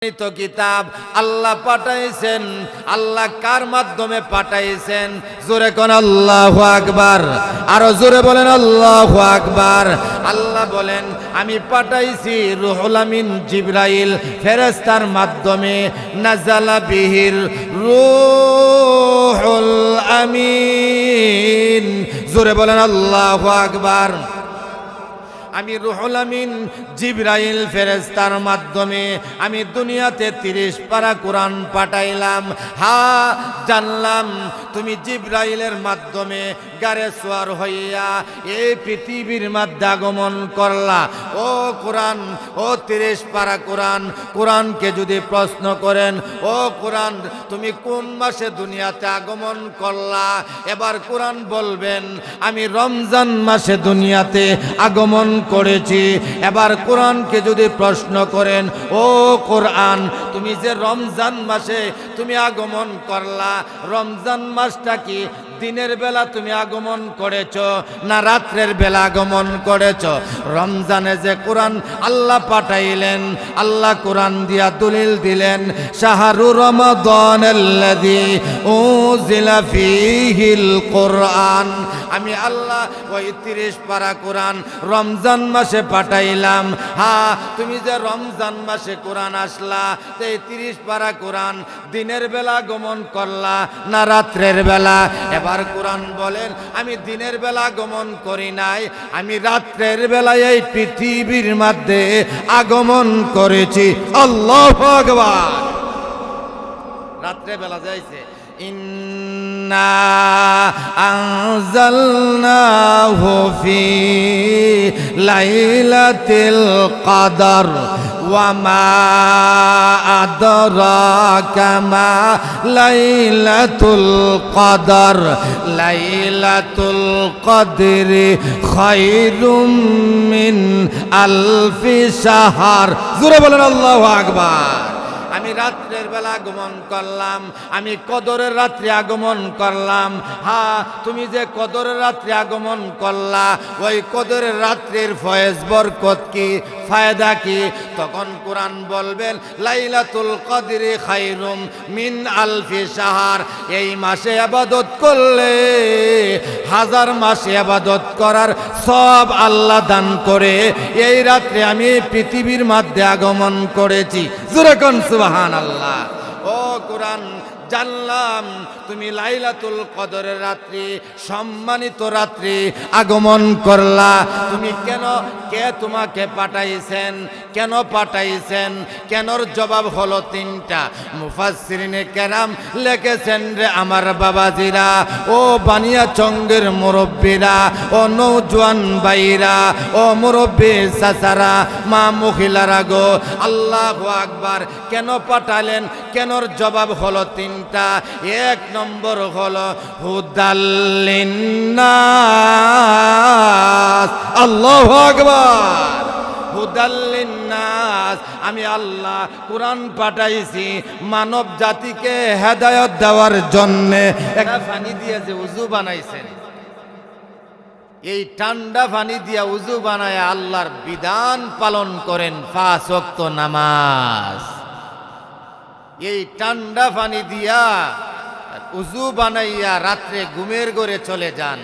তো কিতাব আল্লাহ পাঠাইছেন। আল্লাহ কার মাধ্যমে পাঠাইছেন? জোরে কোন আল্লাহু আকবার, আরো জোরে বলেন আল্লাহু আকবার। আল্লাহ বলেন আমি পাঠাইছি রুহুল আমিন জিবরাইল ফেরেশতার মাধ্যমে। নাযালা বিহির রুহুল আমিন, জোরে বলেন আল্লাহু আকবার। আমি রুহুল আমিন জিবরাইল ফেরেশতার মাধ্যমে আমি দুনিয়াতে 30 পারা কোরআন পাঠাইলাম। হ্যাঁ, জানলাম তুমি জিবরাইলের মাধ্যমে গারে সোয়ার হইয়া এই পৃথিবীর মধ্যে আগমন করলা। ও কোরআন, ও 30 পারা কোরআন, কোরআনকে যদি প্রশ্ন করেন, ও কোরআন তুমি কোন মাসে দুনিয়াতে আগমন করলা? এবার কোরআন বলবেন আমি রমজান মাসে দুনিয়াতে আগমন করেছি। এবার কোরআনকে যদি প্রশ্ন করেন, ও কোরআন তুমি যে রমজান মাসে তুমি আগমন করলা, রমজান মাসটা কি দিনের বেলা তুমি আগমন করেছ না রাত্রের বেলা আগমন করেছ? রমজানে যে কোরআন আল্লাহ পাঠাইলেন, আল্লাহ কোরআন দিয়া দলিল দিলেন শাহরু রমাদানাল্লাযী উনজিলা ফীহিল কোরআন। আমি আল্লাহ ওই 30 পারা কোরআন রমজান মাসে পাঠাইলাম। হ্যাঁ, তুমি যে রমজান মাসে কোরআন আসলা, এই 30 পারা কোরআন দিনের বেলা আগমন করলা না রাত্রের বেলা? এবার কোরআন বলেন আমি দিনের বেলা আগমন করি নাই, আমি রাত্রের বেলায় এই পৃথিবীর মধ্যে আগমন করেছি। আল্লাহু আকবার। রাত্রে বেলা যাইছে। ইন্না আনজালনাহু ফি লাইলাতিল কদর ওয়া মা আদরাকা মা লাইলাতুল কদর লাইলাতুল কদরি খায়রুম মিন আলফি শাহর। জোরে বলেন আল্লাহু আকবার। আমি রাত্রের বেলা আগমন করলাম, আমি কদরের রাত্রে আগমন করলাম। হ্যাঁ, তুমি যে কদরের রাত্রে আগমন করলা, ওই কদরের রাত্রির ফয়েজ বরকত কি, ফায়দা কি? তখন কোরআন বলবেন লাইলাতুল কদরি খায়রুম মিন আলফি শাহর। এই মাসে ইবাদত করলে 1000 মাসে ইবাদত করার সব আল্লাহ দান করে। এই রাত্রে আমি পৃথিবীর মধ্যে আগমন করেছি। জোরে কোন সুবহানাল্লাহ। ও কোরআন, জানলাম তুমি লাইলাতুল কদরের রাত্রি, সম্মানিত রাত্রি আগমন করলা। তুমি কেন, কে তোমাকে পাঠাইছেন, কেন পাঠাইছেন? কেনর জবাব হলো 3টা। মুফাসসিরিনে কেরাম লিখেছেন রে আমার বাবাজিরা, ও বানিয়া চঙ্গের মুরব্বীরা, ও নওজোয়ান ভাইরা, ও মুরব্বী চাচারা, মা মহিলারা গো, আল্লাহু আকবার। কেন পাঠালেন? কেনর জবাব হলো 3টা। 1 নম্বর হলো হুদাল্লিন্নাস। আল্লাহু আকবার। হুদাল্লিন্নাস, আমি আল্লাহ কোরআন পাঠাইছি মানব জাতিকে হেদায়েত দেওয়ার জন্য। একটা পানি দিয়ে যে উযু বানাইছেন, এই ঠান্ডা পানি দিয়া উযু বানায় আল্লাহর বিধান পালন করেন 5 ওয়াক্ত নামাজ। এই ঠান্ডা পানি দিয়া উযু বানাইয়া রাত্রে ঘুমের ঘরে চলে যান।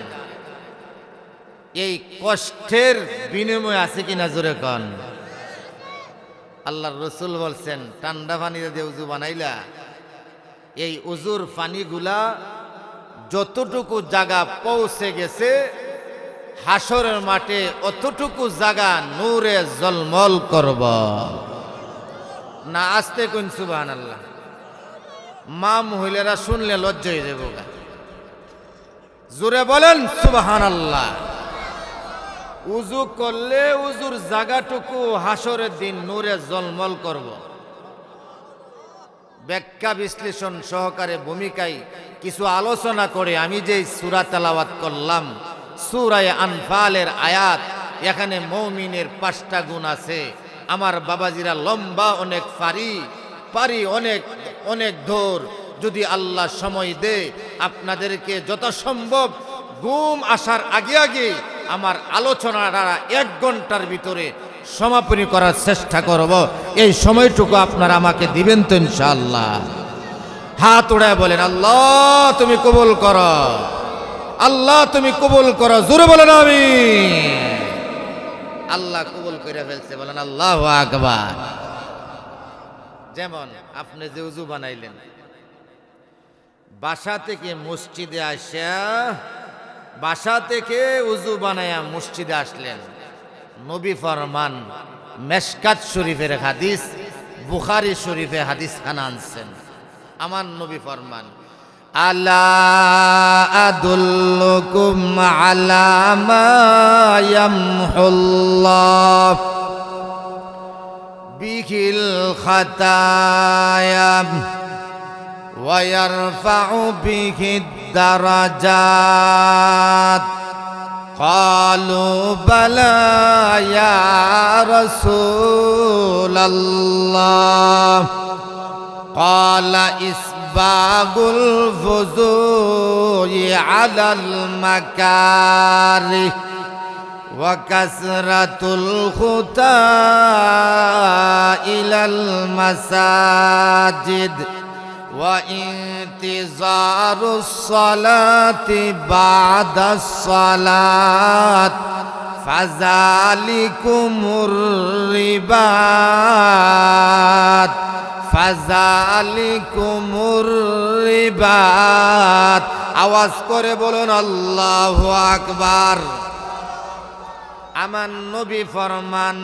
এই কষ্টের বিনিময় আছে কিনা জোরে কন? আল্লাহর রাসূল বলছেন ঠান্ডা পানি দিয়ে উযু বানাইলা, এই উযুর পানিগুলা যতটুকু জায়গা পৌঁছে গেছে হাসরের মাঠে অতটুকু জায়গা নূরে ঝলমল করব। না আস্তে কোন সুবহানাল্লাহ। মা মহিলারা শুনলে লজ্জা হয়ে যাবে। জোরে বলেন সুবহানাল্লাহ। উযু করলে উযুর জায়গাটুকু হাসরের দিন নূরে ঝলমল করব। ব্যাখ্যা বিশ্লেষণ সহকারে ভূমিকায় কিছু আলোচনা করে আমি যে সূরা তেলাওয়াত করলাম, সূরা আনফালের আয়াত, এখানে মুমিনের 5টা গুণ আছে। আমার বাবাজিরা লম্বা অনেক পারি অনেক অনেক দূর। যদি আল্লাহ সময় দে, আপনাদেরকে যথাসম্ভব ঘুম আসার আগে আগে আমার আলোচনাটা 1 ঘন্টার ভিতরে সমাপনী করার চেষ্টা করব। এই সময়টুকু আপনারা আমাকে দিবেন তো ইনশাআল্লাহ? হাত উড়ায় বলেন আল্লাহ তুমি কবুল করো, আল্লাহ তুমি কবুল করো, জোরে বলেন আমিন। আল্লাহ কবুল করে ফেলছে, বলেন আল্লাহু আকবার। যেমন আপনি যে উজু বানাইলেন, বাসা থেকে মসজিদে আসা, বাসা থেকে উজু বানায়া মসজিদে আসলেন, নবী ফরমান, মেশকাত শরীফের হাদিস, বুখারী শরীফে হাদিস খানা আনছেন। আমার নবী ফরমান, আলা আদুল্লুকুম আলা মা ইয়ামহুল্লাহ বিহিল খাতায়া ওয়া ইয়ারফাউ বিহিদ দারাজাত। قالوا بلى يا رسول الله قال إسباغ الوضوء على المكاره وكثرة الخطى إلى المساجد وانتظار الصلاة بعد الصلاة فذلكم الرباط فذلكم الرباط। আওয়াজ করে বলুন আল্লাহু আকবার। আমার নবী ফরমান,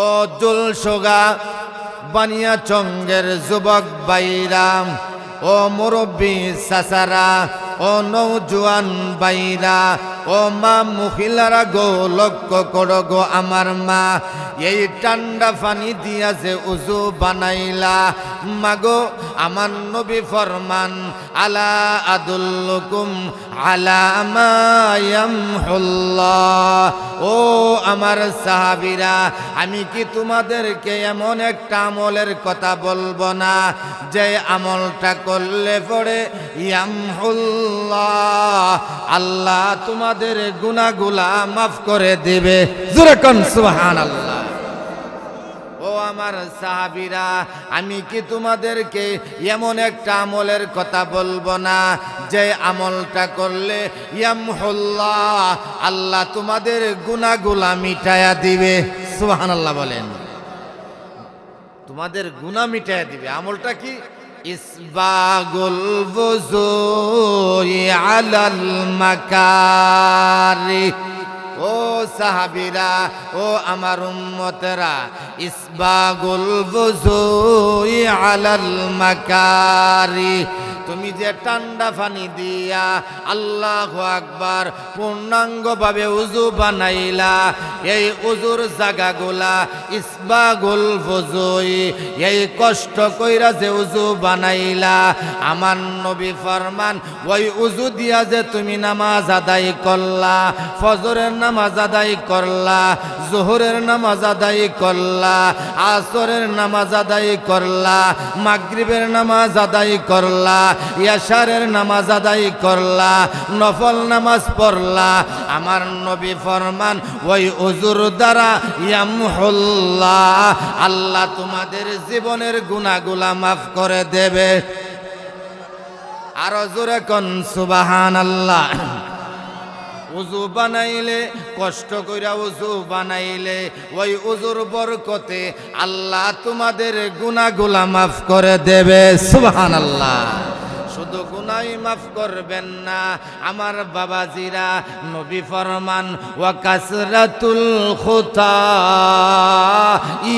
ও জুলসোগা বানিয়া চঙ্গের যুবক বাইরাম, ও মুরব্বী চাচারা, ও নৌজওয়ান বাইরা, ও মা মহিলারা গো, লক্ষ্য করো গো আমার মা, এই ঠান্ডা পানি দিয়া যে উজু বানাইলা, মাগো আমার নবী ফরমান, আলা আদুল্লুকুম আলা মা ইয়ামহুল্লাহ, ও আমার সাহাবীরা, আমি কি তোমাদেরকে এমন একটা আমলের কথা বলবো না যে আমলটা করলে পরে ইয়ামহুল্লাহ, আল্লাহ তোমাদের গুনাহগুলা মাফ করে দেবে। জোরে কোন সুবহানাল্লাহ। ও আমার সাহাবীরা, আমি কি তোমাদেরকে এমন একটা আমলের কথা বলবো না যে আমলটা করলে ইয়ামহুল্লাহ, আল্লাহ তোমাদের গুনাহগুলা মিটায়া দিবে। সুবহানাল্লাহ বলেন। তোমাদের গুনাহ মিটায়া দিবে। আমলটা কি? ইসবাগুল wudu'i আলাল মাকারি। ও সাহাবীরা, ও আমার উম্মতেরা, ইসবাগুল wudu'i আলাল মাকারি, তুমি যে ঠান্ডা পানি দিয়া আল্লাহু আকবার পূর্ণাঙ্গভাবে উজু বানাইলা, এই উজুর জায়গাগুলা ইসবাগুল wudu'i, এই কষ্ট কইরা যে উজু বানাইলা, আমার নবী ফরমান, ওই উজু দিয়া যে তুমি নামাজ আদায় করলা, ফজরের নামাজ আদায় করলা, যোহরের নামাজ আদায় করলা, আসরের নামাজ আদায় করলা, মাগরিবের নামাজ আদায় করলা, ইয়াশারের নামাজ আদায় করলা, নফল নামাজ পড়লা, আমার নবী ফরমান, ওই উজুর দ্বারা ইয়ামহুল্লাহ, আল্লাহ তোমাদের জীবনের গুনাহগুলা মাফ করে দেবে। আরো জোরে কোন সুবহানাল্লাহ। উজু বানাইলে, কষ্ট কইরা উজু বানাইলে, ওই উজুর বরকতে আল্লাহ তোমাদের গুনাহগুলা মাফ করে দেবে। সুবহানাল্লাহ। শুধু গুনাই মাফ করবেন না আমার বাবাজিরা, নবী ফরমান, ওয়া কাসরাতুল খুতা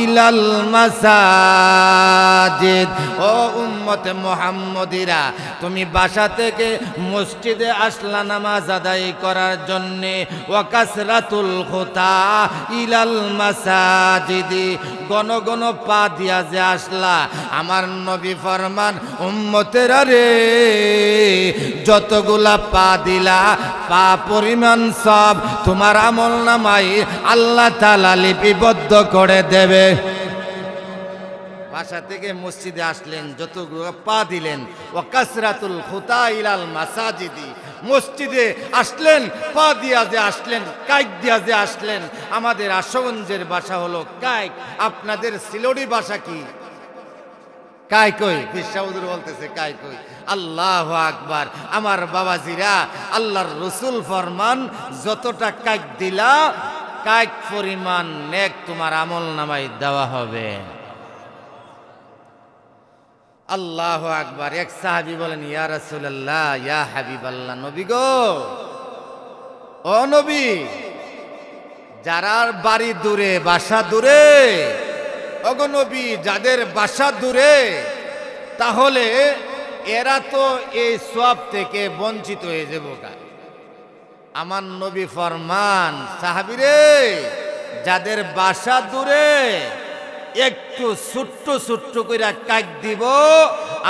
ইলাল মাসাজিদ। ও উম্মতে মুহাম্মদীরা, তুমি বাসা থেকে মসজিদে আসলা নামাজ আদায় করার জন্যে, ওয়া কাসরাতুল খুতা ইলাল মাসাজিদি, গণ গণ পা দিয়া যে আসলা, আমার নবী ফরমান, উম্মতেরা রে, যতগুলা পা দিলা, পা পরিমাণ সব তোমার আমল নামায় আল্লাহ তাআলা লিপিবদ্ধ করে দেবে। বাসা থেকে মসজিদে আসলেন, যতগুলো পা দিলেন, ওয়া কাসরাতুল খুতা ইলাল মাসাজিদি, মসজিদে আসলেন, পা দিয়া যে আসলেন, কাইক দিয়া যে আসলেন। আমাদের আশুগঞ্জের ভাষা হলো কাইক, আপনাদের সিলোড়ি ভাষা কি? কাইকই। ফিরসাউদুর বলতেছে কাইকই। আল্লাহু আকবার। আমার বাবাজিরা, আল্লাহর রসুল ফরমান, যতটা কাইক দিলা কাইক পরিমাণ নেক তোমার আমল নামায় দেওয়া হবে। আল্লাহু আকবার। এক সাহাবী বলেন, ইয়া রাসূলুল্লাহ, ইয়া হাবিবাল্লাহ, নবী গো, ও নবী, যারা বাড়ি দূরে, বাসা দূরে, ওগো নবী, যাদের বাসা দূরে, তাহলে এরা তো এই সওয়াব থেকে বঞ্চিত হয়ে যাবো। আমার নবী ফরমান, সাহাবীরে, যাদের বাসা দূরে একটু ছোট্ট ছোট্ট করে কাক দিব,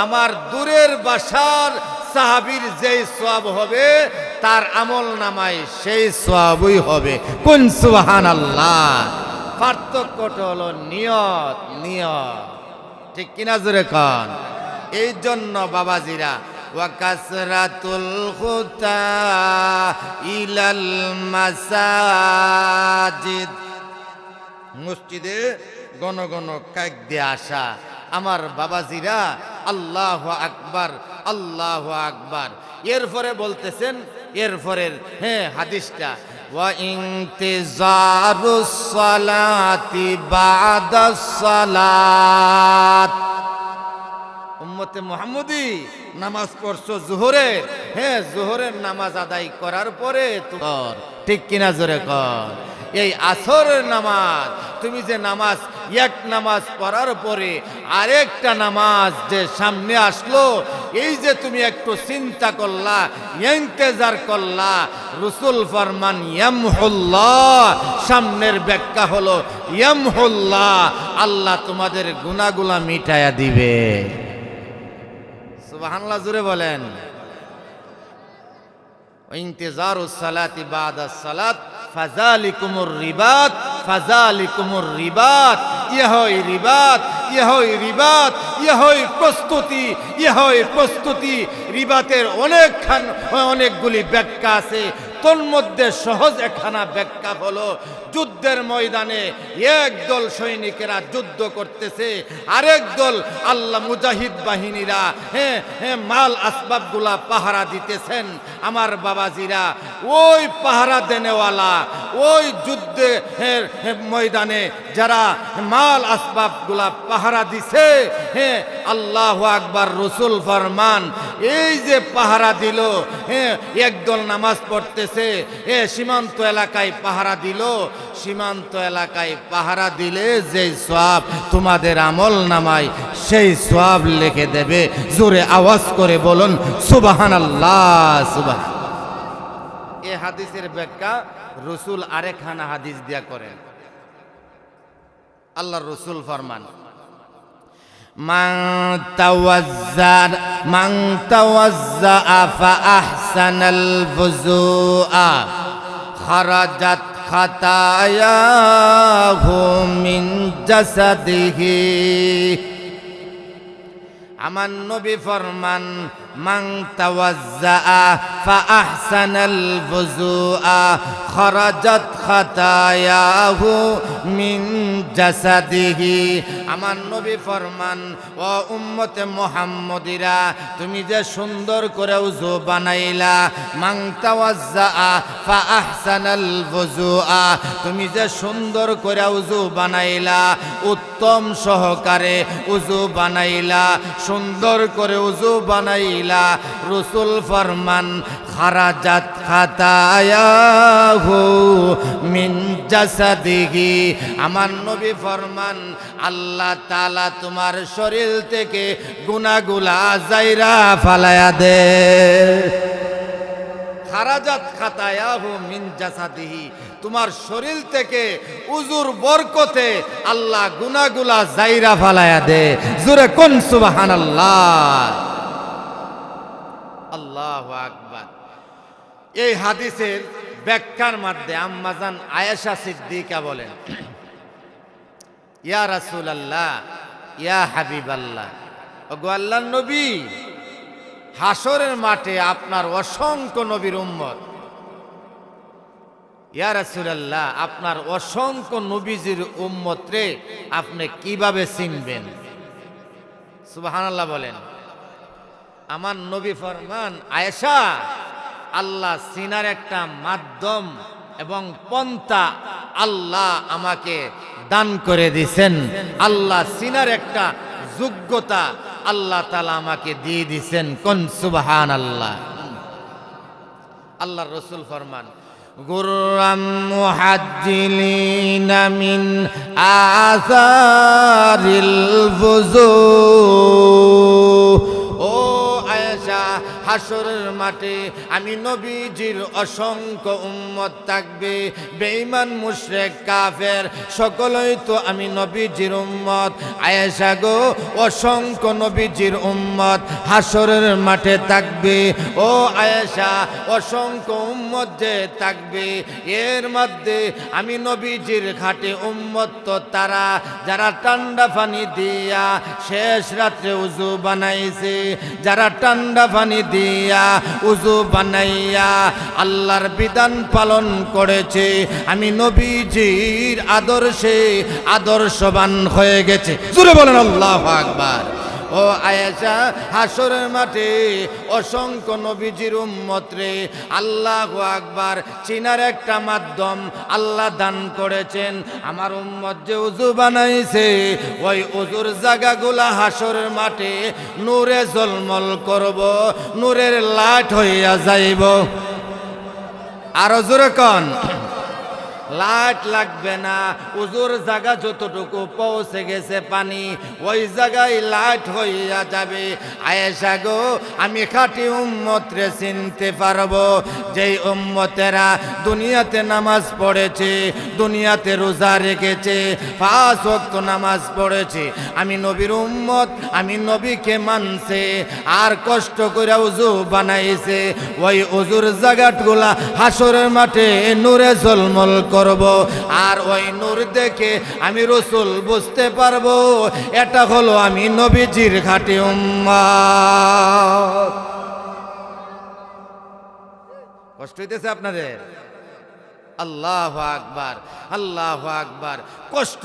আমার দূরের বাসার সাহাবীর যেই সওয়াব হবে তার আমল নামায় সেই সওয়াবই হবে। কোন সুবহানাল্লাহ। পার্থক্যটা হলো নিয়ত, নিয়ত, ঠিক কিনা জোরে কন। এই জন্য বাবাজিরা, ওয়া কাসরাতুল খুতা ইলাল মাসাজিদ, মসজিদে ঘন ঘন কাক দিয়ে আসা। আমার বাবাজিরা, আল্লাহু আকবার, আল্লাহু আকবার। এরপরে বলতেছেন, এরপরের হাদিসটা, ওয়া ইনতিজারুস সালাতি বাদাস সালাত। উম্মতে মুহাম্মদি, নামাজ পড়ছো জোহরের, জোহরের নামাজ আদায় করার পরে তোর, ঠিক কিনা জোরে কর, এই আসরের নামাজ, তুমি যে নামাজ, এক নামাজ পড়ার পরে আরেকটা নামাজ যে সামনে আসলো, এই যে তুমি একটু চিন্তা করলা, ইন্তেজার করলা, রাসূল ফরমান ইয়ামহুল্লাহ, সামনের ব্যাখ্যা হলো ইয়ামহুল্লাহ, আল্লাহ তোমাদের গুনাহগুলা মিটায়া দিবে। সুবহানাল্লাহ, জোরে বলেন। ইনতিজারুস সালাতি বাদাস সালাত ফাযালিকুমুর রিবাত, ফাযালিকুমুর রিবাত, ইহই রিবাত, ইহই রিবাত, ইহই প্রস্তুতি, ইহই প্রস্তুতি। রিবাতের অনেকগুলি ব্যাখ্যা আছে, তোর মধ্যে সহজ একখানা ব্যাখ্যা হলো, যুদ্ধের ময়দানে একদল সৈনিকেরা যুদ্ধ করতেছে, আরেক দল আল্লাহ মুজাহিদ বাহিনীরা মাল আসবাবগুলা পাহারা দিতেছেন। আমার বাবাজিরা, ওই পাহারা দেনেওয়ালা, ওই যুদ্ধে ময়দানে যারা মাল আসবাবগুলা পাহারা দিছে, আল্লাহু আকবার, রাসূল ফরমান, এই যে পাহারা দিল, একদল নামাজ পড়তেছে, সীমান্ত এলাকায় পাহারা দিল, সীমান্ত এলাকায় পাহারা দিলে যে সওয়াব তোমাদের আমল নামায় সেই সওয়াব লিখে দেবে। জোরে আওয়াজ করে বলুন সুবহানাল্লাহ, সুবহান। এই হাদিসের ব্যাখ্যা রাসূল আরেকখানা হাদিস দিয়া করেন। আল্লাহর রাসূল ফরমান, মান তাওয়াজ্জা ফা আহসানাল বুজুআ খারাজাত খাতায়াহু মিন জাসাদিহি। আমার নবী ফরমান, মান তাওয়াজ্জা ফা আহসানাল বুজুআ খারাজাত খাতায়াহু মিন জাসাদিহি। আমার নবী ফরমান, ও উম্মতে মুহাম্মদিরা, তুমি যে সুন্দর করে ওযু বানাইলা, মান তাওয়াজ্জা ফা আহসানাল বুজুআ, তুমি যে সুন্দর করে ওযু বানাইলা, উত্তম সহকারে ওযু বানাইলা, সুন্দর করে ওযু বানাইলা, রাসূল ফরমান, খারাজাত খাতায়াহু মিন জাসাদিহি। আমার নবী ফরমান, আল্লাহ তাআলা তোমার শরীর থেকে গুনাহগুলা যায়রা ফালায়া দে। খারাজাত খাতায়াহু মিন জাসাদিহি, তোমার শরীর থেকে উজুর বরকতে আল্লাহ গুনাহগুলা যায়রা ফালায়া দে। জোরে কোন সুবহানাল্লাহ, আল্লাহু আকবার। এই হাদিসের ব্যাখ্যার মধ্যে আম্মাজান আয়েশা সিদ্দিকা বলেন, ইয়া রাসূলুল্লাহ, ইয়া হাবিবাল্লাহ, ওগো আল্লাহর নবী, হাসরের মাঠে আপনার অসংখ্য নবীর উম্মত, ইয়া রাসূলুল্লাহ, আপনার অসংখ্য নবীজির উম্মত রে আপনি কিভাবে চিনবেন? সুবহানাল্লাহ বলেন। আমার নবী ফরমান, আয়েশা, আল্লাহ চিনার একটা মাধ্যম এবং পন্থা আল্লাহ আমাকে দান করে দিয়েছেন। আল্লাহ চিনার একটা যোগ্যতা আল্লাহ তাআলা আমাকে দিয়ে দিয়েছেন। কোন সুবহানাল্লাহ। আল্লাহর রাসূল ফরমান, গুররাম মুহাজ্জিলিনা মিন আসারিল ফুজু। ও আয়েশা, হাসরের মাঠে আমি নবীজির অসংখ্য উম্মত থাকবে, বেঈমান মুশরিক কাফের সকলেই তো আমি নবীজির উম্মত। আয়েশা গো, অসংখ্য নবীজির উম্মত হাসরের মাঠে থাকবে। ও আয়েশা, অসংখ্য উম্মত যে থাকবে, এর মধ্যে আমি নবীজির খাঁটি উম্মত তো তারা যারা ঠান্ডা পানি দিয়া শেষ রাত্রে উযু বানাইছে, যারা ঠান্ডা পানি দিয়া উযু বানাইয়া আল্লাহর বিধান পালন করেছে, আমি নবীজির আদর্শে আদর্শবান হয়ে গেছে। জোরে বলেন আল্লাহু আকবার। ও আয়েশা, হাসরের মাঠে অসংখ্য নবীজির উম্মত রে আল্লাহু আকবার চিনার একটা মাধ্যম আল্লাহ দান করেছেন। আমার উম্মত যে উযু বানাইছে, ওই উযুর জায়গাগুলা হাসরের মাঠে নূরে ঝলমল করব, নূরের লাইট হইয়া যাইব। আরো জোরে কোন, লাইট লাগবে না, উজুর জায়গা যতটুকু পৌঁছে গেছে পানি, ওই জায়গায় লাইট হইয়া যাবে। আয়েশা গো, আমি খাঁটি উম্মত রে চিনতে পারবো, যেই উম্মতেরা দুনিয়াতে নামাজ পড়েছে, দুনিয়াতে রোজা রেখেছে, 5 ওয়াক্ত নামাজ পড়েছে, আমি নবীর উম্মত, আমি নবীকে মানছে, আর কষ্ট করে উজু বানাইছে, ওই উজুর জায়গাগুলা হাসরের মাঠে নূরে ঝলমল করব। আর ওই নূর দেখে আমি রাসূল বুঝতে পারবো এটা হলো আমি নবীজির খাঁটি উম্মত। কষ্ট হইতেছে আপনাদের? আল্লাহু আকবার, আল্লাহু আকবার। কষ্ট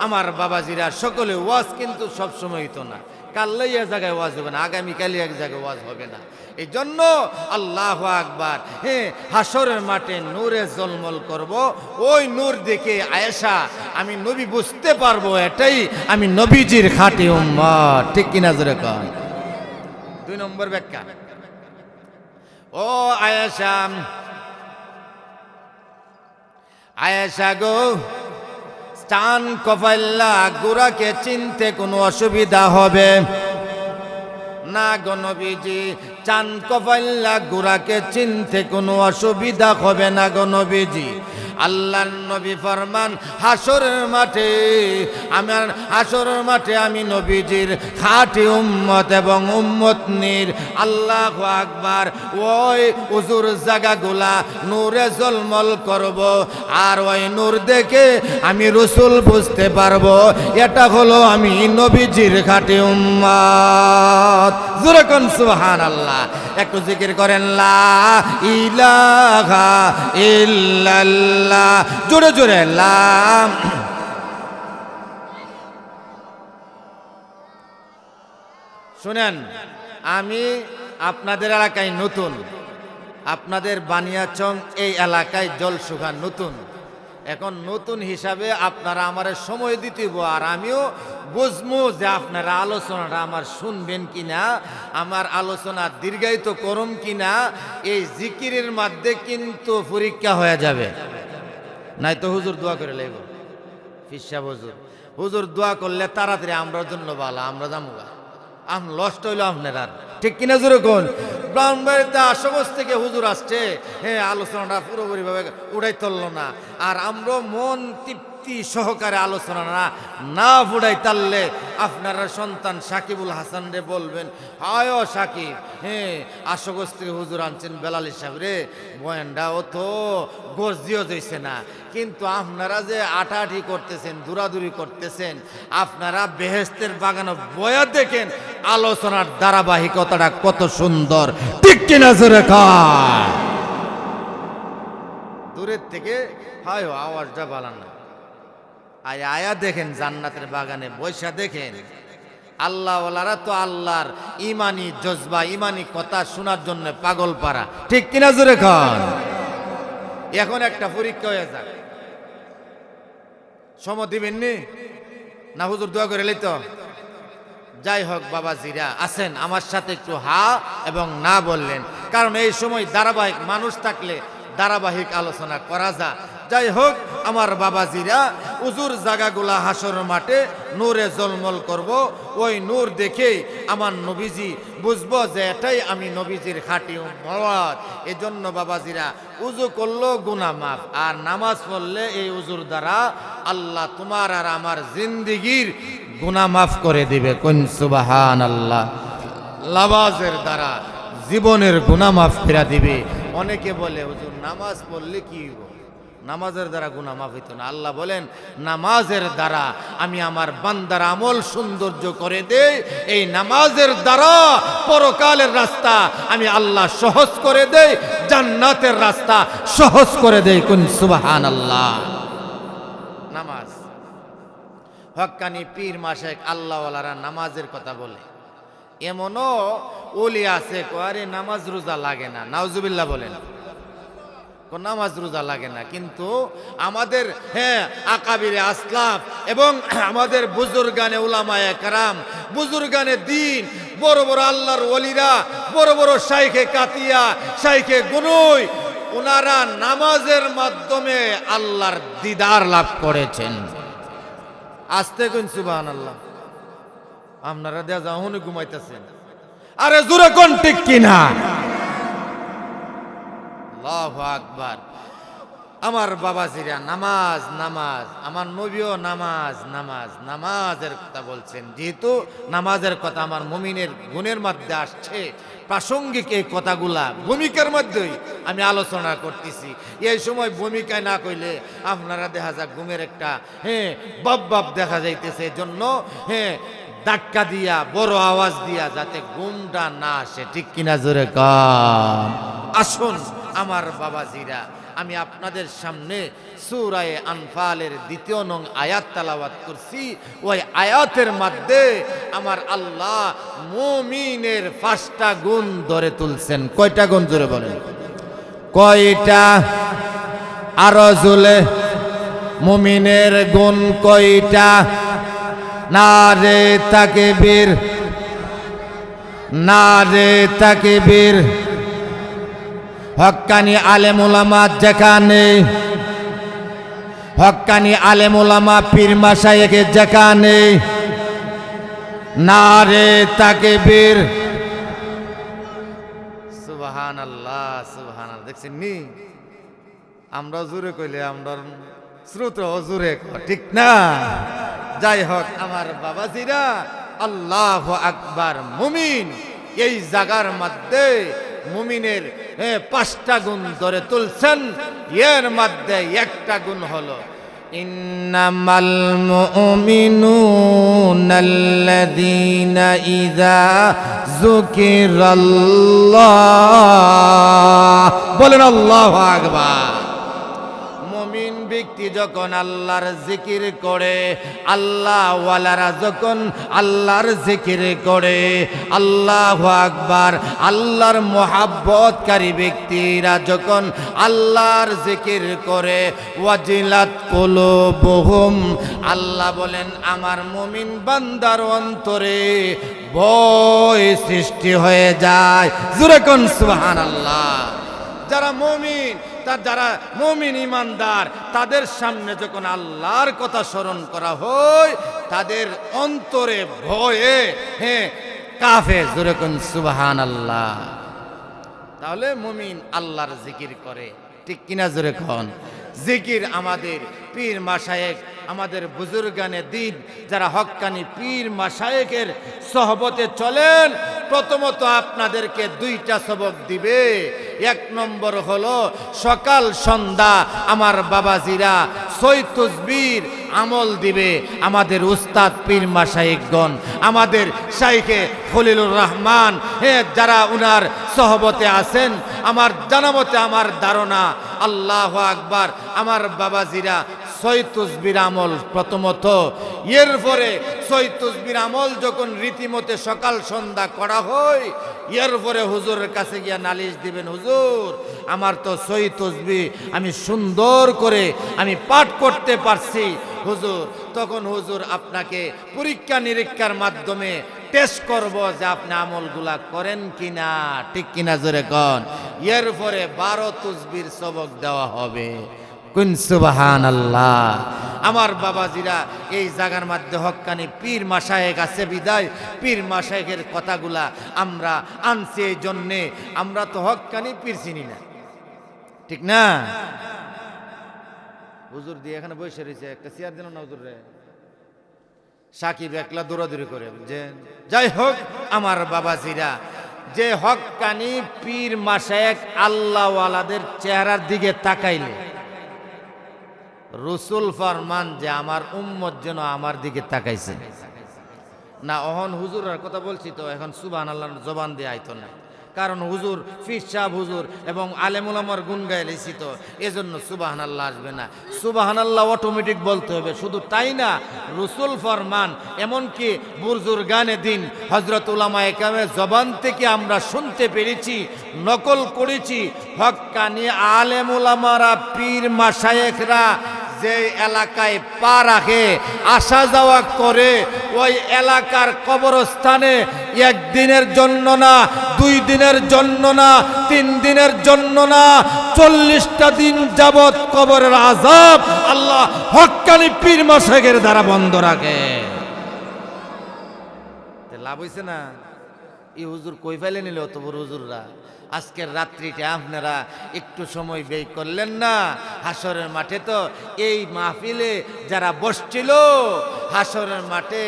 আমার বাবাজিরা সকলে, ওয়াজ কিন্তু সবসময় তো না, কালই এক জায়গায় ওয়াজ হবে না, আগামীকালই এক জায়গায় ওয়াজ হবে না। এই জন্য আল্লাহু আকবার, হাসরের মাঠে নূরে ঝলমল করব, ওই নূর দেখে আয়েশা আমি নবী বুঝতে পারবো এটাই আমি নবীজির খাঁটি উম্মত। ঠিক কিনা জোরে কন। 2 নম্বর ব্যাখ্যা। ও আয়েশা, আয়েশা গো, স্টান কফাইল্লা গোরাকে চিনতে কোনো অসুবিধা হবে না গো নবীজি, চান কফাইল্লা গোরাকে চিনতে কোনো অসুবিধা হবে না গো নবীজি। আল্লাহর নবী ফরমান, হাসরের মাঠে আমার হাসরের মাঠে আমি নবীজির খাঁটি উম্মত এবং উম্মতনির আল্লাহু আকবার ওই উজুর জায়গাগুলা নূরে ঝলমল করব, আর ওই নূর দেখে আমি রাসূল বুঝতে পারবো এটা হলো আমি নবীজির খাঁটি উম্মত। জোরে কোন সুবহানাল্লাহ। একটু জিকির করেন, লা ইলাহা ইল্লাল্লাহ। জোরে জোরে লা। শুনেন, আমি আপনাদের এলাকায় নতুন, আপনাদের বানিয়াচং এই এলাকায় জলসুখা নতুন। এখন নতুন হিসাবে আপনারা আমার সময় দিতে, আর আমিও বুঝবো যে আপনারা আলোচনাটা আমার শুনবেন কিনা, আমার আলোচনা দীর্ঘায়িত করুন কিনা। এই জিকিরের মধ্যে কিন্তু পরীক্ষা হয়ে যাবে, নাই তো হুজুর দোয়া করে লাগব। ফিসা হুজুর দোয়া করলে তাড়াতাড়ি আমরার জন্য ভালো, আমরা যামুগা, লষ্ট হইল আপনার। আর ঠিক কিনা জোরে কোন। ব্রাহ্মণবাড়িতে আশপাশ থেকে হুজুর আসছে, আলোচনাটা পুরোপুরি ভাবে উড়াই তুললো না, আর আমরা মন তৃপ্ত যুক্তি সহকারে আলোচনা না ফুটাই তাহলে আপনারা সন্তান সাকিবুল হাসান রে বলবেন, হায় সাকিব, হ্যাঁ আশগস্ত্রী হুজুর আনছেন বেলাল সাহেব রে, বয়ানটা ও তো গর্জিও দিয়েছে না, কিন্তু আপনারা যে আটাআটি করতেছেন, দূরাদূরি করতেছেন, আপনারা বেহেশতের বাগানে বয়া দেখেন আলোচনার ধারাবাহিকতাটা কত সুন্দর, ঠিক কিনা জোরে কয়? দূরের থেকে হায় আওয়াজটা বাড়ান না, আয়া দেখেন জান্নাতের বাগানে বৈশা দেখেন আল্লাহওয়ালারা তো আল্লাহর ইমানি জজবা, ইমানি কথা শোনার জন্য পাগল পারা, ঠিক কিনা জোরে কন? এখন একটা পরীক্ষা হয়ে যাক, সময় দিবেননি না হুজুর দোয়া করে লইতো? যাই হোক বাবাজিরা আছেন আমার সাথে একটু হা এবং না বললেন, কারণ এই সময় ধারাবাহিক মানুষ থাকলে ধারাবাহিক আলোচনা করা যায়। যাই হোক আমার বাবাজিরা, উজুর জায়গাগুলা হাসর মাঠে নূরে জলমল করব, ওই নূর দেখেই আমার নবীজি বুঝবো যে এটাই আমি নবীজির খাঁটি উম্মত। এজন্য বাবাজিরা উজু করলো গুনাহ মাফ, আর নামাজ পড়লে এই উজুর দ্বারা আল্লাহ তোমার আর আমার জিন্দিগির গুনাহ মাফ করে দিবে। কোন সুবহানাল্লাহ। নামাজের দ্বারা জীবনের গুনাহ মাফ করে দিবে। অনেকে বলে হুজুর নামাজ পড়লে কি হইব? নামাজের দ্বারা গুনাহ মাফ হইতো না। আল্লাহ বলেন নামাজের দ্বারা আমি আমার বান্দার আমল সৌন্দর্য করে দেই, এই নামাজের দ্বারা পরকালের রাস্তা আমি আল্লাহ সহজ করে দেই, জান্নাতের রাস্তা সহজ করে দেই। কোন সুবহানাল্লাহ। নামাজ হক্কানি পীর মাশায়েখ আল্লাহওয়ালারা নামাজের কথা বলে, এমনও ওলি আছে আরে নামাজ রোজা লাগে না, নাউজুবিল্লাহ বলেন, নামাজ রোজা লাগে না, কিন্তু আমাদের আকাবিরে আসলাফ এবং আমাদের বুজুর্গানে উলামায়ে কেরাম, বুজুর্গানে দ্বীন, বড় বড় আল্লাহর ওলিরা, বড় বড় শাইখে কাতিয়া, শাইখে গুনুই, ওনারা নামাজের মাধ্যমে আল্লাহর দিদার লাভ করেছেন। আস্তে কোন সুবহানাল্লাহ। আপনারা দেয়া যখন ঘুমাইতেছেন, আরে জোরে কোন ঠিক কিনা? আল্লাহু আকবার। আমার বাবাজিরা নামাজ নামাজ, আমার নবীও নামাজ নামাজ, নামাজের কথা বলছেন। যেহেতু নামাজের কথা আমার মুমিনের গুণের মধ্যে আসছে, প্রাসঙ্গিক এই কথাগুলা ভূমিকার মধ্যেই আমি আলোচনা করতেছি। এই সময় ভূমিকায় না কইলে আপনারা দেখা যাক ঘুমের একটা বাপ দেখা যাইতেছে, এজন্য ধাক্কা দিয়া বড় আওয়াজ দিয়া যাতে ঘুমটা না আসে, ঠিক কিনা জোরে কন? আসুন আমার বাবাজিরা, আমি আপনাদের সামনে সূরা আনফালের ২ নং আয়াত তেলাওয়াত করছি। ওই আয়াতের মধ্যে আমার আল্লাহ মুমিনের 5টা গুণ ধরে তুলছেন। কয়টা গুণ জোরে বলেন? কয়টা? আরো জোরে, মুমিনের গুণ কয়টা? নারে তাকবীর, নারে তাকবীর। হক্কানি আলেম উলামা যেখানে, হক্কানি আলেম উলামা পীর মাশায়েখ যেখানে, নারে তাকবীর। সুবহানাল্লাহ সুবহানাল্লাহ। দেখছেন নি, আমরা জোরে কইলে আমরা শ্রোতা জোরে, ঠিক না? যাই হোক আমার বাবাজিরা, আল্লাহু আকবার। মুমিন এই জায়গার মধ্যে মুমিনের 5টা গুণ ধরে তুলছেন। এর মধ্যে একটা গুণ হলো ইন্নামাল মুমিনুনাল্লাযীনা ইযা যুকিরাল্লাহ, বলেন আল্লাহু আকবার। মুমিন ব্যক্তি যখন আল্লাহর জিকির করে, আল্লাহ ওয়ালারা যখন আল্লাহর জিকির করে, আল্লাহু আকবার, আল্লাহর মুহাব্বতকারী ব্যক্তিরা যখন আল্লাহর জিকির করে, ওয়াজিলাত কুলুবুহুম, আল্লাহ বলেন আমার মুমিন বান্দার অন্তরে ভয় সৃষ্টি হয়ে যায়। জোরে কোন সুবহানাল্লাহ। যারা মুমিন, যারা মুমিন ইমানদার, তাদের সামনে যখন আল্লাহর কথা স্মরণ করা হয়, তাদের অন্তরে ভয়ে কাঁপে। জোরে কোন সুবহানাল্লাহ। তাহলে মুমিন আল্লাহর জিকির করে, ঠিক কিনা জোরে কোন? জিকির আমাদের পীর মাশায়েখ আমাদের বুজুর্গানে দিন যারা হক্কানি পীর মাশায়েখের সহবতে চলেন, প্রথমত আপনাদেরকে দুইটা সবক দিবে। এক নম্বর হলো সকাল সন্ধ্যা আমার বাবাজিরা সই তাসবির আমল দিবে। আমাদের উস্তাদ পীর মাশায়েখগণ, আমাদের শাইখে খলিলুর রহমান যারা উনার সহবতে আছেন, আমার জানামতে আমার ধারণা, আল্লাহু আকবার, আমার বাবাজিরা সই তাসবির আমল প্রথমত। এরপরে সই তাসবির আমল যখন রীতিমতে সকাল সন্ধ্যা করা হয়, এরপরে হুজুরের কাছে গিয়া নালিশ দিবেন, হুজুর আমার তো সই তাসবিহ আমি সুন্দর করে আমি পাঠ করতে পারছি হুজুর। তখন হুজুর আপনাকে পরীক্ষা নিরীক্ষার মাধ্যমে টেস্ট করব যে আপনি আমলগুলা করেন কিনা, ঠিক কিনা জোরে কন। এরপরে 12 তাসবির সবক দেওয়া হবে। কুন সুবহানাল্লাহ। আমার বাবাজিরা এই জায়গার মধ্যে হক্কানি পীর মাশায়েখ আছে বিদায় পীর মাশায়েখের কথাগুলা আমরা আনছি এই জন্যে, আমরা তো হক্কানি পীর চিনি না, ঠিক না? হুজুর দিয়ে এখানে বসে রয়েছে, একটা চেয়ার দিল না হুজুর রে, সাকিব একলা দৌড়াদৌড়ি করে যে। যাই হোক আমার বাবাজিরা, যে হক্কানি পীর মাশায়েখ আল্লাহওয়ালাদের চেহারার দিকে তাকাইলে রসুল ফরমান যে আমার উম্মত যেন আমার দিকে তাকাইছে না। অহন হুজুরের কথা বলছি তো, এখন সুবহানাল্লাহর জবান দিয়ে আইতো না, কারণ হুজুর পীর সাহেব হুজুর এবং আলেম উলামার গুণ গাইলেছি তো, এজন্য সুবহানাল্লাহ আসবে না। সুবহানাল্লাহ অটোমেটিক বলতে হবে। শুধু তাই না, রসুল ফরমান, এমনকি বুজুর্গানে দিন হযরত উলামায়ে কেরামের জবান থেকে আমরা শুনতে পেরেছি, নকল করেছি, হক্কানি আলেম উলামারা পীর মাশায়েখরা যে এলাকায় পা রাখে, আসা যাওয়া করে, ওই এলাকার কবরস্থানে একদিনের জন্য না, 2 দিনের জন্য না, 3 দিনের জন্য না, 40টা দিন যাবৎ কবরের আযাব আল্লাহ হক্কানি পীর মাশায়েখের দ্বারা বন্ধ রাখে। লাভ হইছে না? এই হুজুর কই ফেলে নিল অত বড় হুজুররা? আজকের রাত্রিটা আপনারা একটু সময় ব্যয় করলেন না? হাসরের মাঠে তো এই মাহফিলে যারা বসছিল, হাসরের মাঠে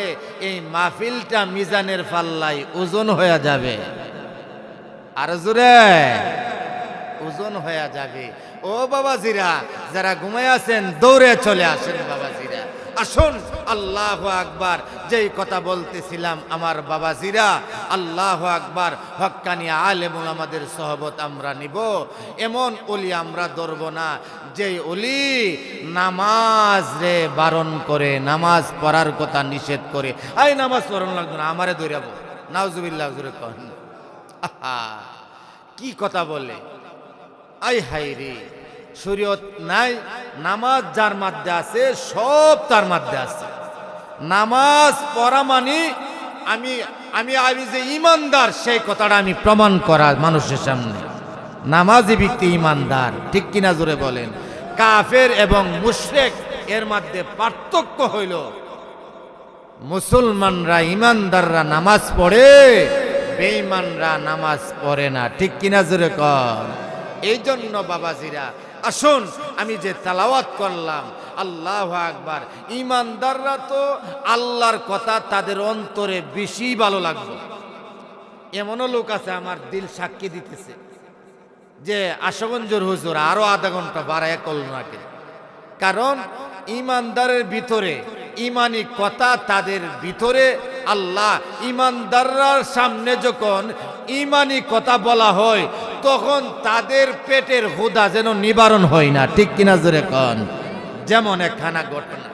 এই মাহফিলটা মিজানের পাল্লায় ওজন হয়ে যাবে, আর জোরে ওজন হয়ে যাবে। ও বাবাজিরা, যারা ঘুমায় আছেন দৌড়ে চলে আসেন বাবাজিরা, আসুন। আল্লাহু আকবার। যেই কথা বলতেছিলাম আমার বাবাজিরা, আল্লাহু আকবার, হক্কানি আলেম আমাদের সহবত আমরা নিব। এমন ওলি আমরা ধরব না যেই ওলি নামাজ রে বারণ করে, নামাজ পড়ার কথা নিষেধ করে। আই নামাজ পড়ানো লাগবে না, আমারে ধরাবো, নাউজুবিল্লাহ জোরে কন। কি কথা বলে, আই হাই রে, শরীয়ত নাই, নামাজ যার মধ্যে আছে সব তার মধ্যে আছে। নামাজ পড়া মানে আমি আমি আমি যে ইমানদার সেই কথাটা আমি প্রমাণ করা মানুষের সামনে। নামাজি ব্যক্তি ইমানদার, ঠিক কিনা জোরে বলেন। কাফের এবং মুশরিক এর মধ্যে পার্থক্য হইল, মুসলমানরা ইমানদাররা নামাজ পড়ে, বেঈমানরা নামাজ পড়ে না, ঠিক কিনা জোরে কর। এই জন্য বাবাজিরা আসুন, আমি যে তেলাওয়াত করলাম, আল্লাহু আকবার, ইমানদাররা তো আল্লাহর কথা তাদের অন্তরে বেশি ভালো লাগবে। এমনও লোক আছে আমার দিল সাক্ষী দিতেছে যে আশুগঞ্জের হুজুর আরো আধা ঘন্টা বাড়ায় করল নাকি, কারণ ইমানদারের ভিতরে ইমানি কথা তাদের ভিতরে আল্লাহ, ইমানদাররার সামনে যখন ইমানি কথা বলা হয় তখন তাদের পেটের ক্ষুধা যেন নিবারণ হয় না, ঠিক কিনা জোরে কন। যেমন একখানা ঘটনা,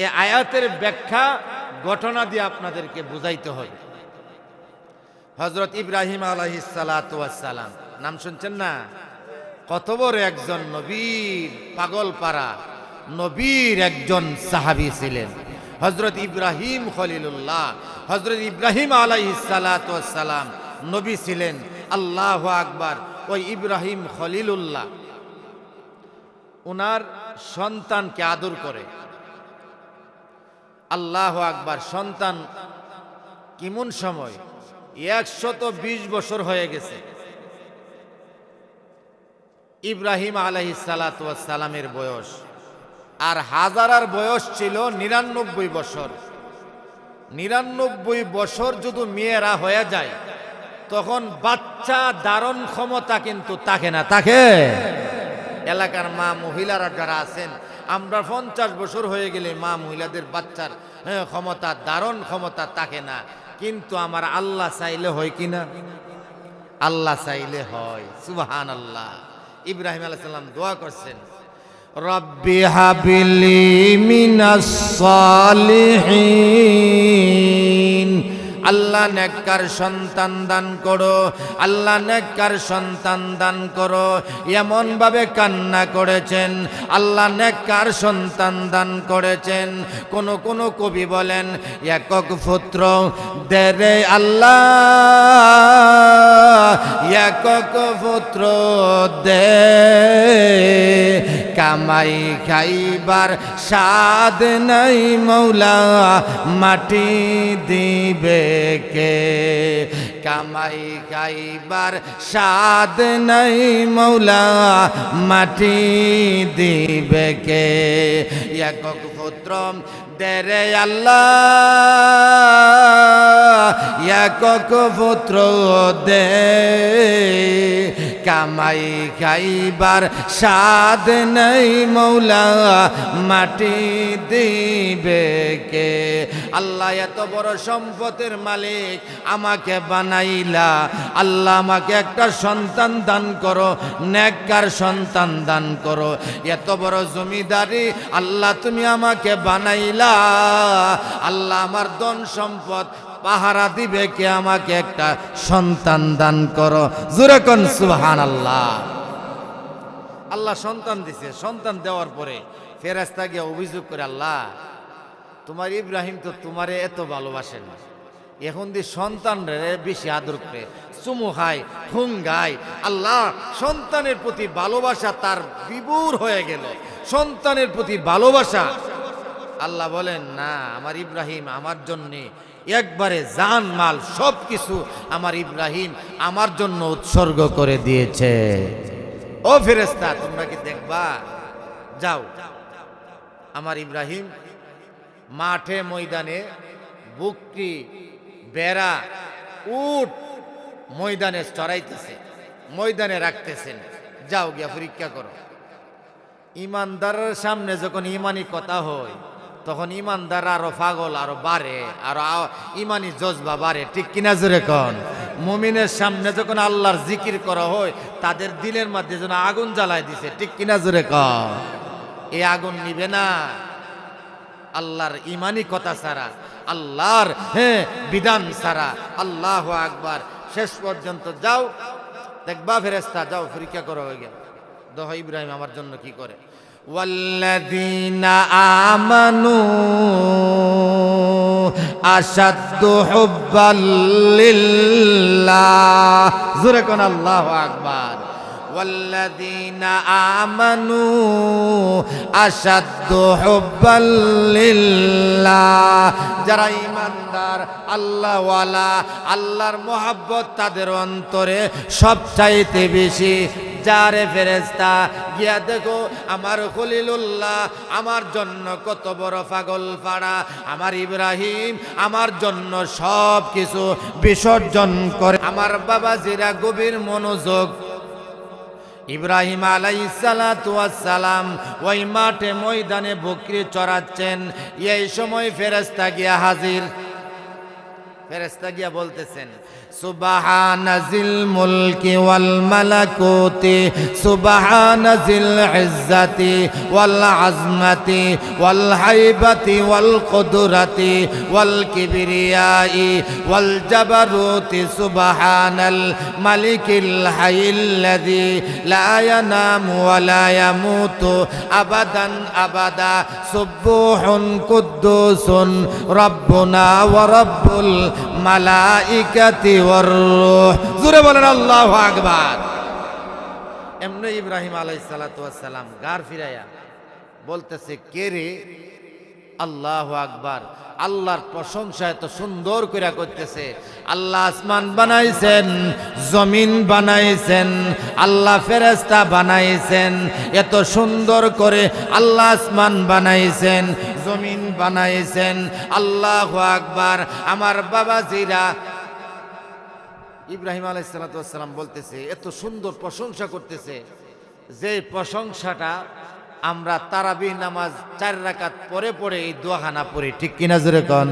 এ আয়াতের ব্যাখ্যা ঘটনা দিয়ে আপনাদেরকে বুঝাইতে হয়। হযরত ইব্রাহিম আলাইহিস সালাতু ওয়াস সালাম, নাম শুনছেন না? কত বড় একজন নবীর পাগলপাড়া নবীর একজন সাহাবী ছিলেন হযরত ইব্রাহিম খলিলুল্লাহ। হযরত ইব্রাহিম আলাইহিস সালাতু ওয়াস সালাম নবী ছিলেন। আল্লাহু আকবার। ওই ইব্রাহিম খলিলুল্লাহ ওনার সন্তানকে আদর করে। আল্লাহু আকবার। সন্তান কেমন সময়, 120 বছর হয়ে গেছে। ইব্রাহিম আলাইহিস সালাতু ওয়াস সালামের বয়স আর হাজারার বয়স ছিল ৯৯ বছর। ৯৯ বছর যদি মেয়েরা হয়ে যায় তখন বাচ্চা ধারণ ক্ষমতা কিন্তু থাকে না, থাকে। এলাকার মা মহিলারা যারা আছেন, আমরা 50 বছর হয়ে গেলে মা মহিলাদের বাচ্চার ক্ষমতা ধারণ ক্ষমতা থাকে না, কিন্তু আমার আল্লাহ চাইলে হয় কিনা? আল্লাহ চাইলে হয়। সুবহানাল্লাহ। ইব্রাহিম আলাইহিস সালাম দোয়া করছেন, রব্বি হাবিলি মিনাস সালিহিন, আল্লাহ নেককার সন্তান দান করো, আল্লাহ নেককার সন্তান দান করো। এমন ভাবে কান্না করেছেন, আল্লাহ নেককার সন্তান দান করেছেন। কোন কবি বলেন, একক পুত্র দে রে আল্লাহ, একক পুত্র দে, কামাই খাইবার সাদ নাই মৌলা, মাটি দিবে কে? কামাই খাইবার সাদ নাই মৌলা, মাটি দিবে কে? একক পুত্র দে রে আল্লাহ, একক পুত্র দে, কামাই খাইবার সাদ নাই মৌলা, মাটি দিবে কে? আল্লাহ এত বড় সম্পদের মালিক, আমাকে বানাইলা, আল্লাহ আমাকে একটা সন্তান দান করো, নেককার সন্তান দান করো। এত বড় জমিদারি আল্লাহ তুমি আমাকে বানাইলা, আল্লাহ আমার ধন সম্পদ পাহারা দিবে কে? আমাকে একটা সন্তান দান করো। জোরে কোন সুবহানাল্লাহ। আল্লাহ সন্তান দিছে, সন্তান দেওয়ার পরে ফেরেশতা গিয়ে অভিযোগ করে, আল্লাহ তোমার ইব্রাহিম তো তোমারে এত ভালোবাসেন, এখন দিয়ে সন্তান রে বেশি আদর করে, চুমু খায়, হুম গায়। আল্লাহ সন্তানের প্রতি ভালোবাসা তার বিভোর হয়ে গেল, সন্তানের প্রতি ভালোবাসা। আল্লাহ বলেন, না, আমার ইব্রাহিম আমার জন্যে একবারে জান মাল সব কিছু আমার ইব্রাহিম আমার জন্য উৎসর্গ করে দিয়েছে। ও ফেরেশতা, তোমরা কি দেখবা? যাও, আমার ইব্রাহিম মাঠে ময়দানে বকরি, বেড়া, উট ময়দানে চড়াইতেছে, ময়দানে রাখতেছেন, যাও গিয়া পরীক্ষা করো। ইমানদারের সামনে যখন ইমানি কথা হয় তখন ইমানদার আরো পাগল, আরো বাড়ে, আরো ইমানি জজবা বাড়ে, ঠিক কিনা জোরে কোন? মুমিনের সামনে যখন আল্লাহর জিকির করা হয় তাদের দিলের মধ্যে যেন আগুন জ্বালায় দিছে, ঠিক কিনা জোরে কোন? এই আগুন নিবে না আল্লাহর ইমানি কথা ছাড়া, আল্লাহর বিধান ছাড়া। আল্লাহু আকবার। শেষ পর্যন্ত যাও, দেখবা ফেরেশতা, যাও পরীক্ষা করো। হয়ে গেল। দেখো ইব্রাহিম আমার জন্য কি করে। ওয়াল্লাযীনা আমানু আশাদ্দু হুব্বাল লিল্লাহ। জোরে কোন আল্লাহু আকবার। ওয়াল্লাযীনা আমানু আশাদ্দু হুব্বাল লিল্লাহ। যারা ঈমানদার, আল্লাহওয়ালা, আল্লাহর মহব্বত তাদের অন্তরে সবচাইতে বেশি। যারে ফেরেশতা গিয়া দেখো আমার খলিলুল্লাহ আমার জন্য কত বড় পাগল পাড়া, আমার ইব্রাহিম আমার জন্য সব কিছু বিসর্জন করে। আমার বাবাজিরা গভীর মনোযোগ। ইব্রাহিম আলাইহিস সালাতু ওয়াস সালাম ওই মাঠে ময়দানে বকরি চড়াচ্ছেন, এই সময় ফেরেশতা গিয়া হাজির। ফেরেশতা গিয়া বলতেছেন, সুবহানাজিল মুলকি ওয়াল মালাকুতি, সুবহানাজিল ইজ্জাতি ওয়াল আজমাতি ওয়াল হাইবাতি ওয়াল কুদরাতি ওয়াল কিবরিয়াই ওয়াল জাবারুতি, সুবহানাল মালিকিল হাইয়্যিল্লাযী লা ইয়ানামু ওয়া লা ইয়ামুতু আবাদান আবাদা, সুবহুন কুদ্দুসুন রাব্বুনা ওয়া রাব্বুল মালাইকাতি ওয়ার রূহ। জোরে বলেন আল্লাহু আকবার। এমনি ইব্রাহিম আলাইহিস সালাতু ওয়াস সালাম গার ফিরাইয়া বলতেছে, কে রে? আল্লাহু আকবার। আল্লাহর প্রশংসা এত সুন্দর করে করতেছে। আল্লাহ আসমান বানাইছেন, জমিন বানাইছেন, আল্লাহ ফেরেশতা বানাইছেন, এত সুন্দর করে আল্লাহ আসমান বানাইছেন, জমিন বানাইছেন। আল্লাহু আকবার। আমার বাবাজিরা, ইব্রাহিম আলাইহিস সালাতু ওয়াস সালাম বলতেছে, এত সুন্দর প্রশংসা করতেছে, যে প্রশংসাটা আমরা তারাবি নামাজ 4 রাকাত পরে পরে এই দোয়াখানা পড়ি, ঠিক কিনা জোরে কোন?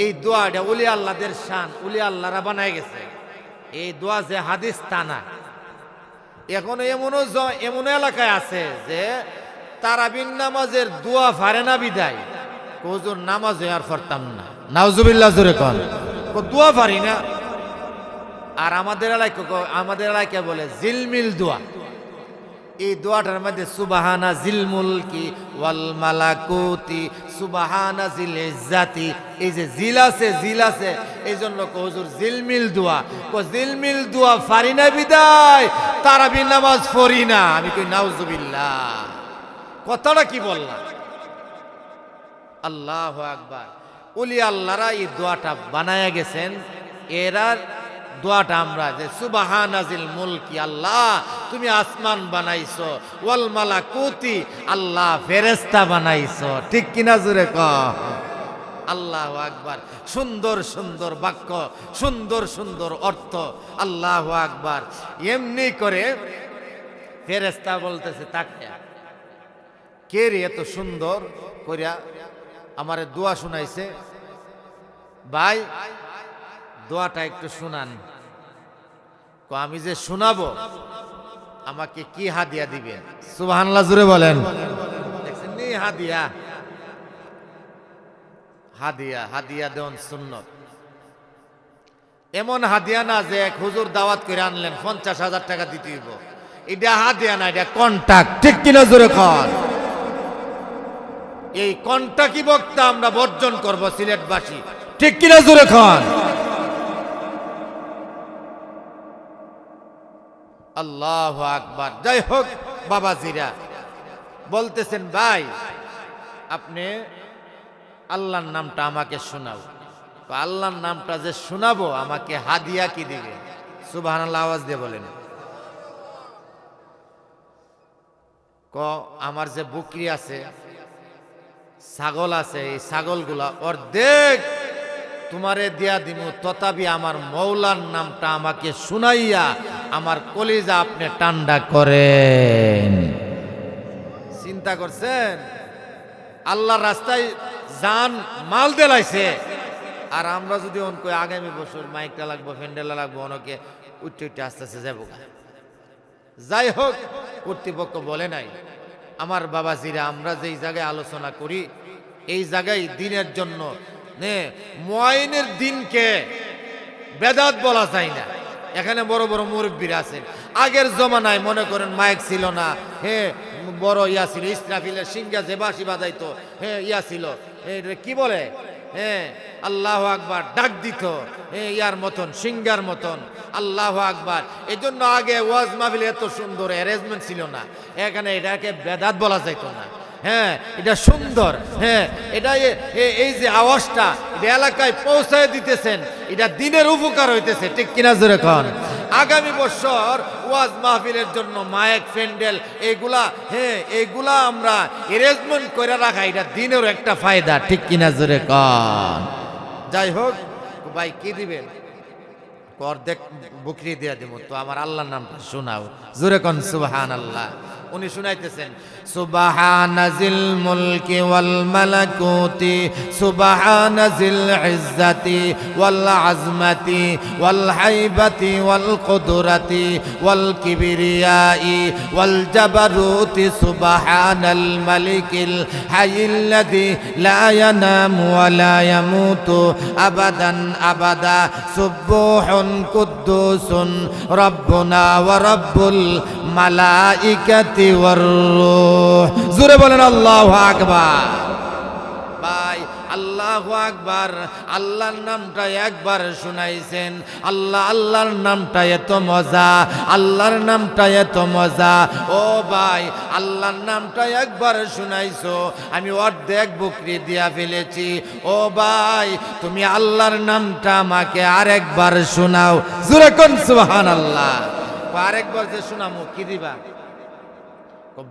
এই দোয়াটা ওলি আল্লাহদের শান, ওলি আল্লাহরা বানায় গেছে। এই দোয়া যে হাদিস তা না। এখন এমন এলাকায় আছে যে তারাবির নামাজের দোয়া ফারে না বিদায় হুজুর নামাজ আর পড়তাম না, নাউজুবিল্লাহ জোরে কোন, দোয়া পারি না। আর আমাদের এলাকায় বলে জিলমিল দোয়া। এই দোয়াটার মধ্যে সুবহানা জিল মুলকি ওয়াল মালাকুতি সুবহানা জিল ইজ্জাতি, এই যে জিল আছে এই জন্য হুজুর জিলমিল দোয়া। জিলমিল দোয়া ফারি না বিদায় তারাবি নামাজ পড়ি না। আমি কই নাউজুবিল্লাহ, কথাটা কি বললাম? আল্লাহু আকবার। ওলি আল্লাহরা এই দোয়াটা বানায়া গেছেন। এরা দোয়াটা আমরা যে সুবহানাজিল মুলকি, আল্লাহ তুমি আসমান বানাইছো, ওয়াল মালাকুতি আল্লাহ ফেরেশতা বানাইছো, ঠিক কিনা জোরে কও? আল্লাহু আকবার। সুন্দর সুন্দর বাক্য, সুন্দর সুন্দর অর্থ। আল্লাহু আকবার। এমনি করে ফেরেশতা বলতেছে, তাকে কে রে এত সুন্দর করিয়া আমারে দোয়া শুনাইছে, ভাই দোয়াটা একটু শুনান। আমি যে শোনাবো আমাকে কি হাদিয়া দিবেন? সুবহানাল্লাহ জোরে বলেন। দেখছেন নি হাদিয়া, হাদিয়া হাদিয়া দেন সুন্নত। এমন হাদিয়া না যে এক হুজুর দাওয়াত করে আনলেন 50,000 টাকা দিতে হইব, এটা হাদিয়া না, এটা কন্টাক্ট, ঠিক কিনা জোরে কর? এই কন্টাক্টি বক্তা আমরা বর্জন করব সিলেটবাসী, ঠিক কিনা জোরে কর? আল্লাহু আকবার। যাই হোক, বাবাজিরা বলতেছেন, ভাই আপনি আল্লাহর নামটা আমাকে শোনাও। আল্লাহর নামটা যে শোনাবো আমাকে হাদিয়া কি দিবে? সুবহানাল্লাহ আওয়াজ দিয়ে বলেন। আমার যে বকরি আছে, ছাগল আছে, এই ছাগলগুলা অর্ধেক তোমারে দিয়া দিমু, তথাপি আমার মৌলার নামটা আমাকে শুনাইয়া আমার কলিজা আপনি ঠান্ডা করেন। চিন্তা করছেন? আল্লাহর রাস্তায় জান মাল দেলাইছে, আর আমরা যদি অনকে আগামী বছর মাইকটা লাগবো, ফ্যান্ডেলা লাগবো, অনকে উঠতে উঠতে আস্তে আস্তে যাবো। যাই হোক, কর্তৃপক্ষ বলে নাই। আমার বাবাজিরা, আমরা যেই জায়গায় আলোচনা করি এই জায়গায় দিনের জন্য মুআইনের দিনকে বেদাত বলা যায় না। এখানে বড় বড় মুরব্বীরা আছেন। আগের জমানায় মনে করেন মাইক ছিল না, বড় ইয়া ছিল, ইসরাফিলের সিংহা যে বাঁশি বাজাইতো, ইয়া ছিল, কি বলে, আল্লাহু আকবার ডাক দিত, ইয়ার মতন, সিংহার মতন। আল্লাহু আকবার। এই জন্য আগে ওয়াজ মাহফিলে এত সুন্দর অ্যারেঞ্জমেন্ট ছিল না। এখানে এটাকে বেদাত বলা যাইতো না। এটা সুন্দর। এটা এই যে আওয়াজটা এটা এলাকায় পৌঁছায় দিতেছেন, এটা দিনের উপকার হইতেছে, ঠিক কিনা জোরে কোন? আগামী বছর ওয়াজ মাহফিলের জন্য মাইক, প্যান্ডেল এইগুলা আমরা অ্যারেঞ্জমেন্ট করে রাখা, এটা দিনের একটা ফায়দা, ঠিক কিনা জোরে কোন? যাই হোক, ভাই কি দিবেন? অর্ধেক বকরি দিয়া দিব, তো আমার আল্লাহর নামটা শোনাও, জোরে কোন সুবহানাল্লাহ। উনি শুনাইতেছেন, সুবহানাজিল মুলকি ওয়াল মালাকুতি সুবহানাজিল ইজ্জাতি ওয়াল আজমাতি ওয়াল হাইবাতি ওয়াল কুদরাতি ওয়াল কিবরিয়াই ওয়াল জাবারুতি সুবহানাল মালিকিল হাইয়্যিল্লাযী লা ইয়ানামু ওয়া লা ইয়ামুতু আবাদান আবাদা সুবহুন কুদ্দুসুন রাব্বুনা ওয়া রাব্বুল মালাইকাতি ওয়ার রূহ। জোরে বলেন আল্লাহু আকবার। ভাই আল্লাহ আল্লাহু আকবার। আল্লাহর নামটা একবার শুনাইছেন, আল্লাহ আল্লাহর নামটা এত মজা, আল্লাহর নামটা এত মজা। ও ভাই, আল্লাহর নামটা একবার শুনাইছো, আমি অর্ধেক বকরি দিয়া ফেলেছি। ও ভাই, তুমি আল্লাহর নামটা আমাকে আরেকবার শোনাও। জোরে কোন সুবহানাল্লাহ। আরেকবার যে শোনামু কি দিবা?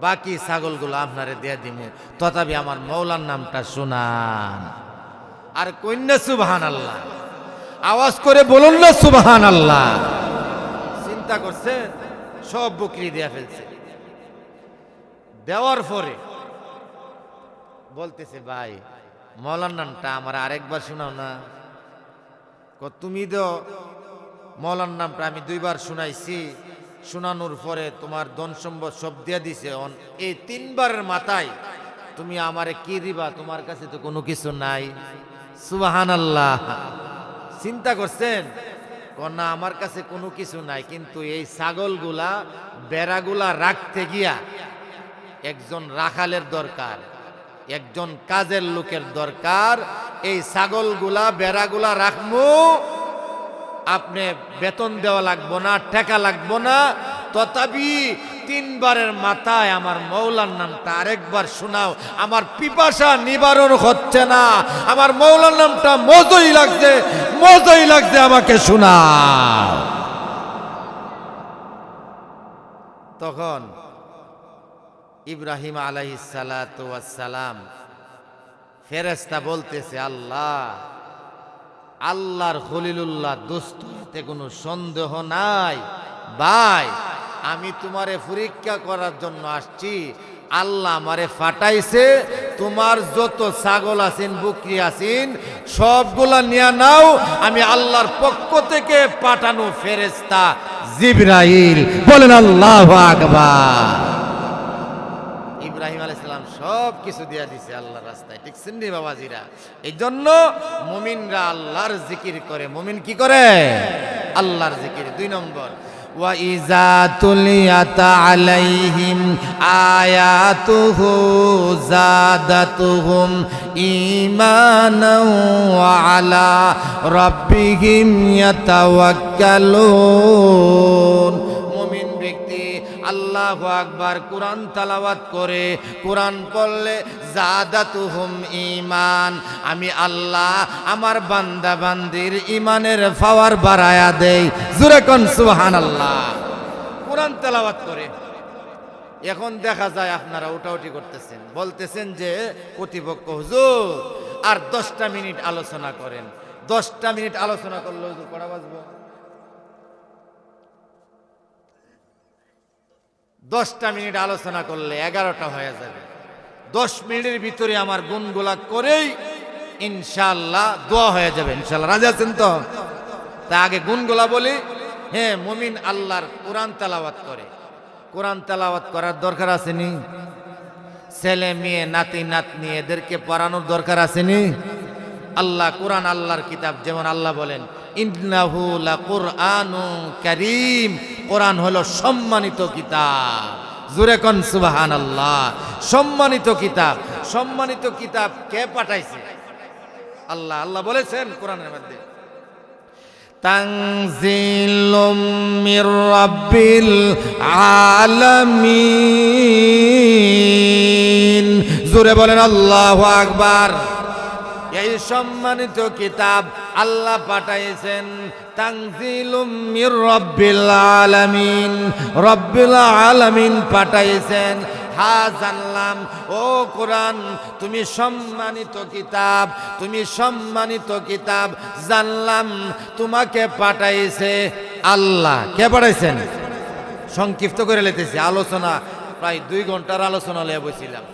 বাকি ছাগলগুলো আপনারে দিয়ে দিমু, তথাপি আমার মৌলার নামটা শোনান। আর কন্যা সুবহানাল্লাহ, আওয়াজ করে বলুন না সুবহানাল্লাহ। চিন্তা করছেন, সব বকরি দিয়া ফেলছে। দেওয়ার পরে বলতেছে, ভাই মৌলার নামটা আমার আরেকবার শোনাও না। তুমি তো মৌলার নামটা আমি 2 বার শুনাইছি, শোনানোর পরে তোমার ধন সম্পদ সব দিয়ে দিছে, এই 3 বারের মাথায় তুমি আমারে কি দিবা? তোমার কাছে তো কোনো কিছু নাই। সুবহানাল্লাহ। চিন্তা করছেন, না আমার কাছে কোনো কিছু নাই, কিন্তু এই ছাগলগুলা বেড়াগুলা রাখতে গিয়া একজন রাখালের দরকার, একজন কাজের লোকের দরকার। এই ছাগলগুলা বেড়াগুলা রাখমু, আপনি বেতন দেওয়া লাগবো না, টাকা লাগবো না, তথাপি 3 বারের মাথায় আমার মৌলার নামটা আরেকবার শোনাও। আমার পিপাসা নিবারণ হচ্ছে না, আমার মৌলার নামটা মজাই লাগছে, মজাই লাগছে, আমাকে শোনাও। তখন ইব্রাহিম আলাইহিস সালাতু ওয়াস সালাম, ফেরেশতা বলতেছে, আল্লাহ আল্লাহর খলিলুল্লাহ দোস্তে কোনো সন্দেহ নাই। ভাই, আমি তোমারে পরীক্ষা করার জন্য আসছি, আল্লাহ আমারে ফাটাইছে, তোমার যত ছাগল আছেন বকরি আছেন সবগুলা নিয়ে নাও, আমি আল্লাহর পক্ষ থেকে পাঠানো ফেরেশতা জিবরাইল। বলেন আল্লাহু আকবার। ইব্রাহিম আলাইহিস সালাম সব কিছু দিয়া দিছে আল্লাহর রাস্তায়, ঠিক নি বাবাজিরা? এই জন্য মুমিনরা আল্লাহর জিকির করে। মুমিন কি করে? আল্লাহর জিকির। 2 নম্বর, ওয়া ইযা তুলিয়াত আলাইহিম আয়াতুহু যাদাতুহুম ঈমানাও ওয়া আলা রাব্বিহিম ইয়াতাওয়াক্কালুন। মুমিন ব্যক্তি আল্লাহু আকবার কোরআন তেলাওয়াত করে, কোরআন পড়লে যাদাতুহুম ঈমান, আমি আল্লাহ আমার বান্দা বান্দির ঈমানের পাওয়ার বাড়ায়া দেই। জোরে কোন সুবহানাল্লাহ। কোরআন তেলাওয়াত করে। এখন দেখা যায় আপনারা উঠাউঠি করতেছেন, বলতেছেন যে প্রতিপক্ষ হুজুর আর 10টা মিনিট আলোচনা করেন। 10টা মিনিট আলোচনা করলে হুজুর কটা বাজবে? 10টা মিনিট আলোচনা করলে 11টা হয়ে যাবে। 10 মিনিটের ভিতরে আমার গুণগুলা করেই ইনশাআল্লাহ দোয়া হয়ে যাবে। ইনশাআল্লাহ রাজি আছেন তো? তা আগে গুণগুলা বলি। হ্যাঁ, মুমিন আল্লাহর কোরআন তেলাওয়াত করে। কোরআন তেলাওয়াত করার দরকার আসেনি? ছেলে মেয়ে নাতি নাতনি এদেরকে পড়ানোর দরকার আসেনি? আল্লাহ কোরআন আল্লাহর কিতাব, যেমন আল্লাহ বলেন ইন্নাহু লাকুরআনুন কারীম, কোরআন হলো সম্মানিত কিতাব। জোরে কোন সুবহানাল্লাহ। সম্মানিত কিতাব। সম্মানিত কিতাব কে পাঠাইছে? আল্লাহ। আল্লাহ বলেছেন কোরআনের মধ্যে, তানজিলুম মির রাব্বিল আলামিন। জোরে বলেন আল্লাহু আকবার। এই সম্মানিত কিতাব আল্লাহ পাঠাইছেন তানজিলুম মির রাব্বিল আলামিন। রাব্বিল আলামিন পাঠাইছেন। হ্যাঁ জানলাম ও কোরআন তুমি সম্মানিত কিতাব, তুমি সম্মানিত কিতাব। জানলাম তোমাকে পাঠাইছে আল্লাহ। কে পাঠাইছেন? সংক্ষিপ্ত করে লেতেছি, আলোচনা প্রায় 2 ঘন্টার আলোচনা লিয়ে বসছিলাম।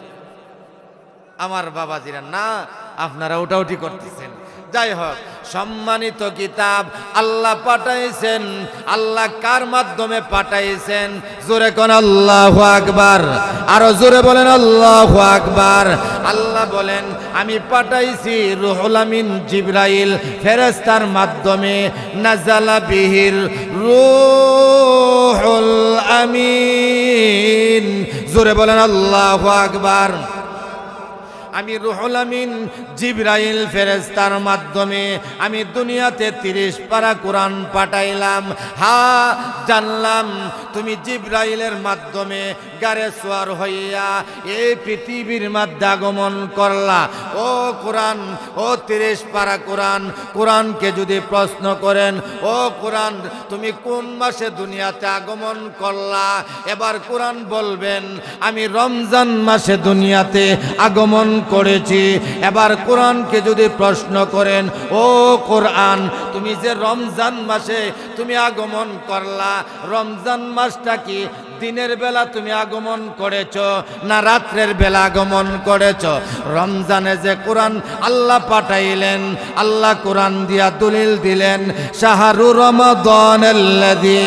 আমার বাবাজিরা না, আপনারা উঠাউঠি করতেছেন। যাই হোক, সম্মানিত কিতাব আল্লাহ পাঠাইছেন। আল্লাহ কার মাধ্যমে পাঠাইছেন? জোরে কোন আল্লাহু আকবার। আরো জোরে বলেন আল্লাহু আকবার। আল্লাহ বলেন আমি পাঠাইছি রুহুল আমিন জিবরাইল ফেরেশতার মাধ্যমে। নাযালা বিহির রুহুল আমিন। জোরে বলেন আল্লাহু আকবার। আমি রুহুল আমিন জিবরাইল ফেরেশতার মাধ্যমে আমি দুনিয়াতে 30 পারা কোরআন পাঠাইলাম। হ্যাঁ, জানলাম তুমি জিবরাইলের মাধ্যমে গারে সোয়ার হইয়া এই পৃথিবীর মধ্যে আগমন করলা। ও কোরআন, ও 30 পারা কোরআন, কোরআনকে যদি প্রশ্ন করেন, ও কোরআন তুমি কোন মাসে দুনিয়াতে আগমন করলা, এবার কোরআন বলবেন আমি রমজান মাসে দুনিয়াতে আগমন করেছি। এবার কোরআনকে যদি প্রশ্ন করেন, ও কোরআন তুমি যে রমজান মাসে তুমি আগমন করলা, রমজান মাসটা কি দিনের বেলা তুমি আগমন করেছ না রাত্রের বেলা আগমন করেছ? রমজানে যে কোরআন আল্লাহ পাঠাইলেন, আল্লাহ কোরআন দিয়া দলিল দিলেন, শাহরু রমাদানাল্লাযী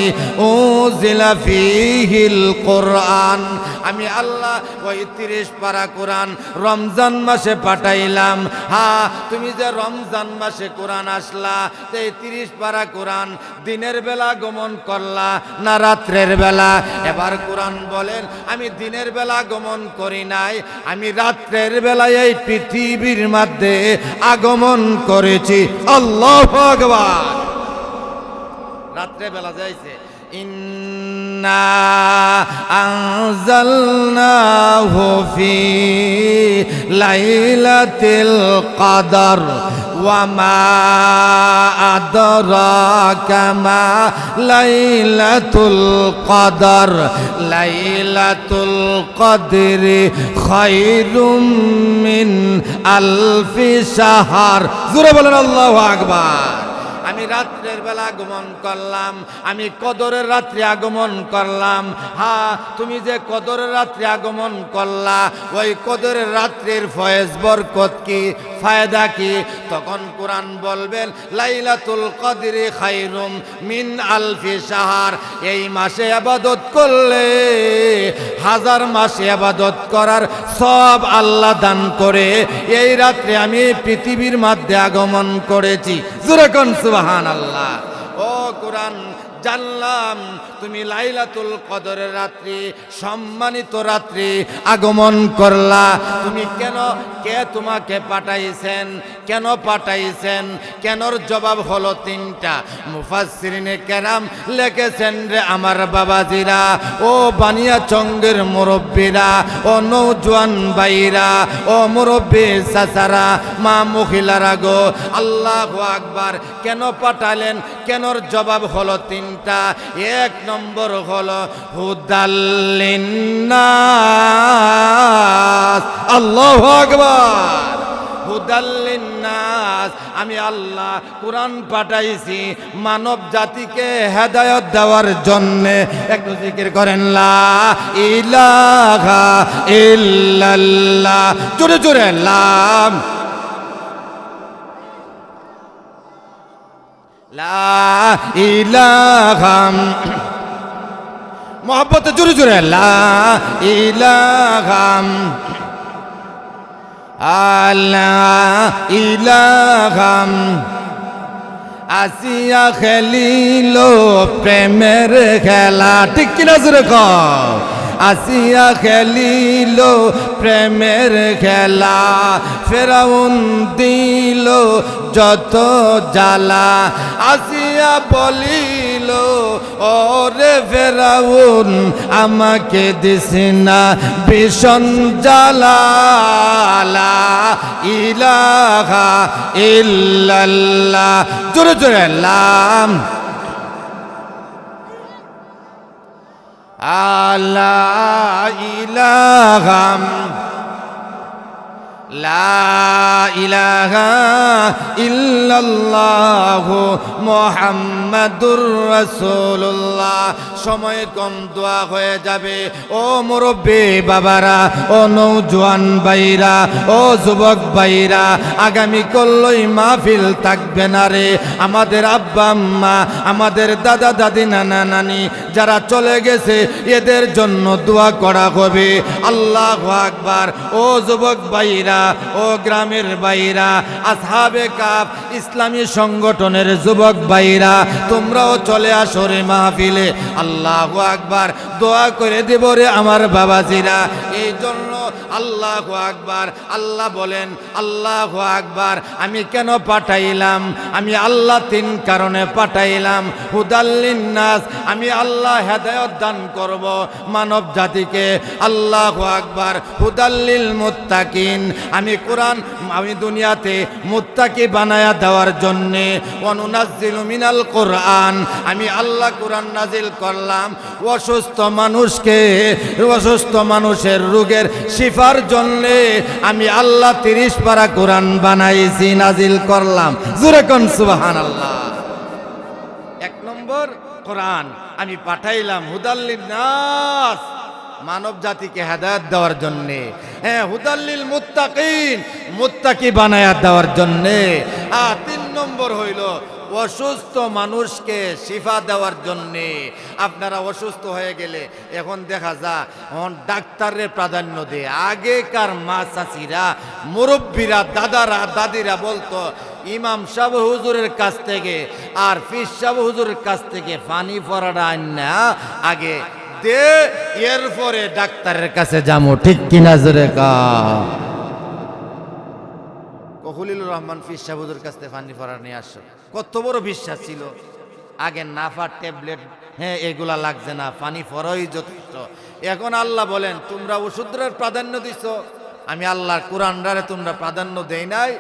উনজিলা ফীহিল কোরআন। আমি আল্লাহ ওই 30 পারা কোরআন রমজান মাসে পাঠাইলাম। হ্যাঁ, তুমি যে রমজান মাসে কোরআন আসলা, এই 30 পারা কোরআন দিনের বেলা আগমন করলা না রাত্রের বেলা? এবার কোরআন বলেন আমি দিনের বেলা আগমন করি নাই, আমি রাত্রের বেলায় এই পৃথিবীর মধ্যে আগমন করেছি। আল্লাহু আকবার। রাত্রে বেলা যাইছে। ইন্না আনজালনাহু ফি লাইলাতিল কদর ওয়া মা আদরাকা মা লাইলাতুল কদর লাইলাতুল কদরি খায়রুম মিন আলফি শাহর। জোরে বলেন আল্লাহু আকবার। আমি রাত্রের বেলা আগমন করলাম, আমি কদরের রাত্রে আগমন করলাম। হ্যাঁ, তুমি যে কদরের রাত্রে আগমন করলা, ওই কদরের রাত্রির ফয়েজ বরকত কি, ফায়দা কি? তখন কোরআন বলবেন লাইলাতুল কদরি খায়রুম মিন আলফি শাহর। এই মাসে ইবাদত করলে 1000 মাসে ইবাদত করার সব আল্লাহ দান করে। এই রাত্রে আমি পৃথিবীর মধ্যে আগমন করেছি। জোরে কোন সুবহানাল্লাহ। ও কোরআন, জানলাম তুমি লাইলাতুল কদরের রাত্রি, সম্মানিত রাত্রি আগমন করলা। তুমি কেন, কে তোমাকে পাঠাইছেন, কেন পাঠাইছেন? কেনর জবাব হলো 3টা। মুফাসসিরিনে কেরাম লিখেছেন রে আমার বাবাজিরা, ও বানিয়া চঙ্গের মুরব্বীরা, ও নৌজওয়ান ভাইরা, ও মুরব্বী চাচারা, মা মহিলারা গো, আল্লাহু আকবার। কেন পাঠালেন? কেনর জবাব হলো 3টা। 1 নম্বর হলো হুদাল্লিন্নাস। আল্লাহু আকবার। হুদাল্লিন্নাস, আমি আল্লাহ কোরআন পাঠাইছি মানব জাতিকে হেদায়েত দেওয়ার জন্য। একটু জিকির করেন লা ইলাহা ইল্লাল্লাহ। জোরে জোরে লাম লা ইলাহা, মোহাব্বতে জোরে জোরে লা ইলাহা আল্লাহ ইলাহা। আসিয়া খেলিল প্রেমের খেলা, ঠিক কিনা জোরে কও? আসিয়া খেলিল প্রেমের খেলা, ফেরাউন দিল যত জ্বালা। আসিয়া বলিল ওরে ফেরাউন আমাকে দিস না ভীষণ জ্বালা। লা ইলাহা ইল্লাল্লাহ। জোরে জোরে লাম আলা ইলাহা লা ইলাহা ইল্লাল্লাহু মুহাম্মাদুর রাসূলুল্লাহ। সময় কম, দোয়া হয়ে যাবে। ও মুরব্বী বাবারা, ও নৌজওয়ান ভাইরা, ও যুবক ভাইরা, আগামী কল্লই মাহফিল থাকবে না রে। আমাদের আব্বা আম্মা, আমাদের দাদা দাদি, নানা নানি যারা চলে গেছে, এদের জন্য দোয়া করা হবে। আল্লাহু আকবার। ও যুবক ভাইরা, ভাইরা, ও গ্রামের ভাইরা, আসহাবে কাফ ইসলামী সংগঠনের যুবক ভাইরা, তোমরাও চলে আসো রে মাহফিলে। আল্লাহু আকবার, দোয়া করে দেব রে আমার বাবাজিরা। এই জন্য আল্লাহু আকবার, আল্লাহ বলেন আল্লাহু আকবার। আমি কেন পাঠাইলাম? আমি আল্লাহ তিন কারণে পাঠাইলাম। হুদাল্লিন নাস, আমি আল্লাহ হেদায়েত দান করব মানব জাতিকে। আল্লাহু আকবার। হুদাল্লিল মুত্তাকিন, আমি কোরআন আমি দুনিয়াতে মুত্তাকি বানায়া দেওয়ার জন্যে। ওয়ানুনাজ্জিলু মিনাল কোরআন, আমি আল্লাহ কোরআন নাজিল করলাম অসুস্থ মানুষকে, অসুস্থ মানুষের রোগের শিফার জন্যে। আমি আল্লাহ 30 পারা কোরআন বানাইছি, নাজিল করলাম। জোরে কোন সুবহানাল্লাহ। এক নম্বর কোরআন আমি পাঠাইলাম হুদাল্লিন নাস, মানব জাতিকে হেদায়েত দেওয়ার জন্যে। হ্যাঁ, হুদাল্লিল মুত্তাকিন, মুত্তাকি বানায়া দেওয়ার জন্যে। আর 3 নম্বর হইল অসুস্থ মানুষকে শিফা দেওয়ার জন্যে। আপনারা অসুস্থ হয়ে গেলে এখন দেখা যায় ডাক্তারের প্রাধান্য দেয়। আগেকার মা চাচিরা, মুরব্বীরা, দাদারা, দাদিরা বলতো ইমাম সাহেব হুজুরের কাছ থেকে আর পীর সাহেব হুজুরের কাছ থেকে পানি পড়াটা আন্না আগে দে, এরপরে ডাক্তারের কাছে যাবো। ঠিক কিনা জোরে কা? খলিলুর রহমান পীর সাহেব হুজুরের কাছ থেকে পানি পড়া নিয়ে আসো। কত বড় বিশ্বাস ছিল। আগে নাফা ট্যাবলেট, হ্যাঁ এগুলা লাগছে না, পানি পড়াই যথেষ্ট। এখন আল্লাহ বলেন তোমরা ওষুধের প্রাধান্য দিছ, আমি আল্লাহর কোরআনরে তোমরা প্রাধান্য দেই নাই।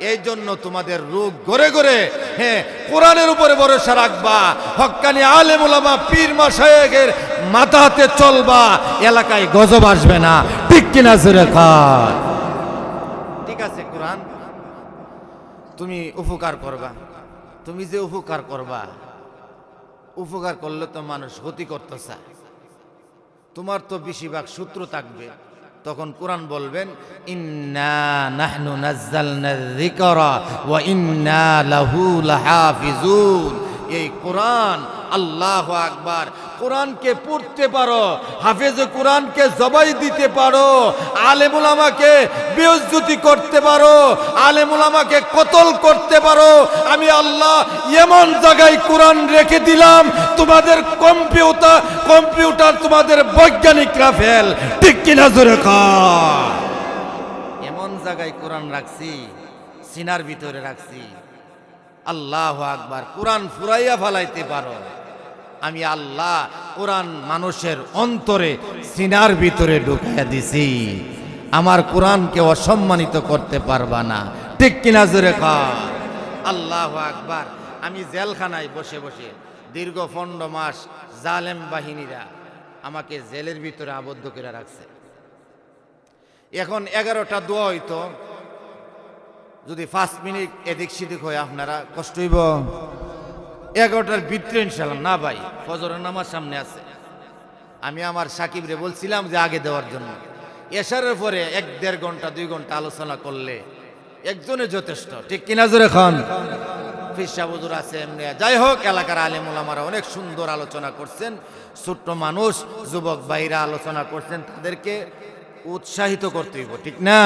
এই জন্য তোমাদের রোগ ঘরে ঘরে, হ্যাঁ কোরআনের উপরে ভরসা রাখবা। হক্কানি আলেম ওলামা পীর মাশায়েখের মাথা হাতে চলবা, এলাকায় গজব আসবে না। ঠিক কিনা জোরে কর? ঠিক আছে, কোরআন তুমি উপকার করবা। তুমি যে উপকার করবা, উপকার করলে তো মানুষ ক্ষতি করতে চায়, তোমার তো বেশিরভাগ সূত্র থাকবে। তখন কোরআন বলবেন ইন্না নাহনু নাজ্জালনা যিকরা ওয়া ইন্না লাহু লাহাফিজুন। এই কোরআন, আল্লাহু আকবার, কোরআনকে পড়তে পারো, হাফেজে কোরআনকে জবাই দিতে পারো, আলেম উলামাকে বেইজ্জতি করতে পারো, আলেম উলামাকে কতল করতে পারো। আমি আল্লাহ এমন জায়গায় কোরআন রেখে দিলাম, তোমাদের কম্পিউটার তোমাদের বৈজ্ঞানিকরা ফেল। ঠিক কিনা জোরে কর? এমন জায়গায় কোরআন রাখছি, সিনার ভিতরে রাখছি। আল্লাহু আকবার। কোরআন ফুরাইয়া ফালাইতে পারো, আমি আল্লাহ কোরআন মানুষের অন্তরে সিনার ভিতরে ঢুকিয়ে দিছি। আমার কোরআনকে অসম্মানিত করতে পারবা না। ঠিক কিনা জোরে কর? আল্লাহু আকবার। আমি জেলখানায় বসে বসে দীর্ঘ 15 মাস জালেম বাহিনীরা আমাকে জেলের ভিতরে আবদ্ধ করে রাখছে। এখন 11টা দোয়া হইতো, যদি 5 মিনিট এদিক সেদিক হয় আপনারা কষ্ট হইব। 11টার ভিতরে ইনশাআল্লাহ না ভাই, ফজরের নামাজ সামনে আছে। আমি আমার সাকিব রে বলছিলাম যে আগে দেওয়ার জন্য। এশারের পরে 1-1.5 ঘন্টা 2 ঘন্টা আলোচনা করলে একজনে যথেষ্ট। ঠিক কিনা জোরে খান? পীর সাহেব হুজুর আছে এমনি, যাই হোক এলাকার আলেম ওলামারা অনেক সুন্দর আলোচনা করছেন। ছোট্ট মানুষ, যুবক ভাইরা আলোচনা করছেন, তাদেরকে উৎসাহিত করতে হইব। ঠিক না?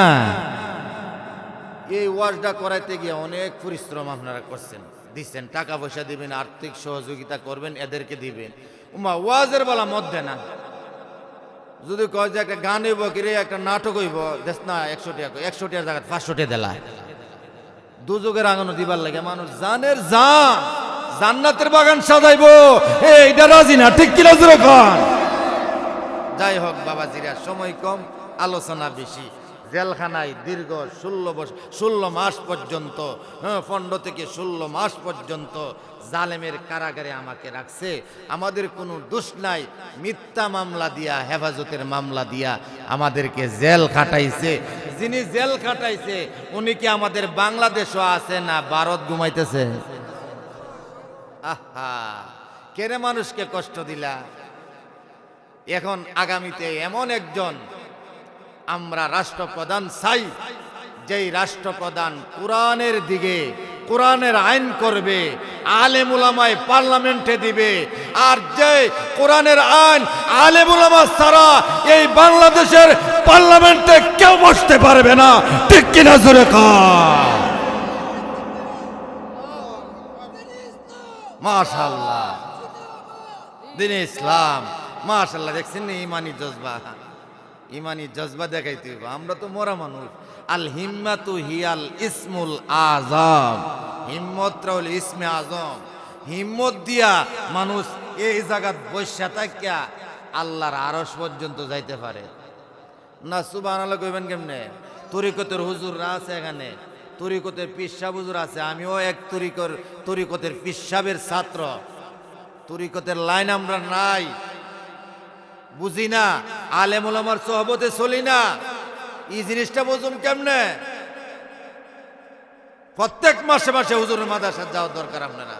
এই ওয়াজটা করাইতে গিয়ে অনেক পরিশ্রম আপনারা করছেন, দিচ্ছেন, টাকা পয়সা দিবেন, আর্থিক সহযোগিতা করবেন, এদেরকে দিবেন। ওয়াজের বলা মধ্যে না, যদি কয় যে একটা গান হইব কিরে, একটা নাটক হইব, দেখ না 100 টাকা, 100 টাকার জায়গায় 500 টাকা দেলা। দুযোগের আঙানো দিবার লাগে মানুষ জানের জান্নাতের বাগান সাজাইব, এইটা রাজি না। ঠিক কিনা জোরে কর? যাই হোক বাবাজিরা, সময় কম, আলোচনা বেশি। জেলখানায় দীর্ঘ 16 মাস পর্যন্ত, 15 থেকে 16 মাস পর্যন্ত জালেমের কারাগারে আমাকে রাখছে। আমাদের কোনো দোষ নাই, মিথ্যা মামলা দিয়া, হেফাজতের মামলা দিয়া আমাদেরকে জেল খাটাইছে। যিনি জেল খাটাইছে উনি কি আমাদের বাংলাদেশও আছে না ভারত ঘুমাইতেছে? আহা, কেন মানুষকে কষ্ট দিলা? এখন আগামীতে এমন একজন আমরা রাষ্ট্রপ্রধান চাই, যেই রাষ্ট্রপ্রধান কোরআনের দিকে, কোরআনের আইন করবে, আলেম উলামায়ে পার্লামেন্টে দিবে। আর যে কোরআনের আইন আলেম উলামা ছাড়া এই বাংলাদেশের পার্লামেন্টে কেউ বসতে পারবে না, ঠিক কিনা জোরে কর। মাশাআল্লাহ, দ্বীনে ইসলাম, মাশাআল্লাহ। দেখছেন না ইমানি জজবা, ইমানি জজবা দেখাইতে হবে। আমরা তো মরা মানুষ। আল হিম্মাতু হিয়াল ইসমুল আযম, হিম্মতটা হলো ইসমে আযম। হিম্মত দিয়া মানুষ এই জায়গাত বসে থাকিয়া আল্লাহর আরশ পর্যন্ত যাইতে পারে না। সুবহানাল্লাহ কইবেন কেমনে? তরিকতের হুজুররা আছে এখানে, তরিকতের পিসাব হুজুর আছে। আমিও এক তরিকতের পিসাবের ছাত্র। তরিকতের লাইন আমরা নাই, বুঝি না, আলেম ওলামার সোহবতে চলি না। এই জিনিসটা বুঝুন কেমনে? প্রত্যেক মাসে মাসে হুজুরের মাদ্রাসা যাওয়ার দরকার। আপনারা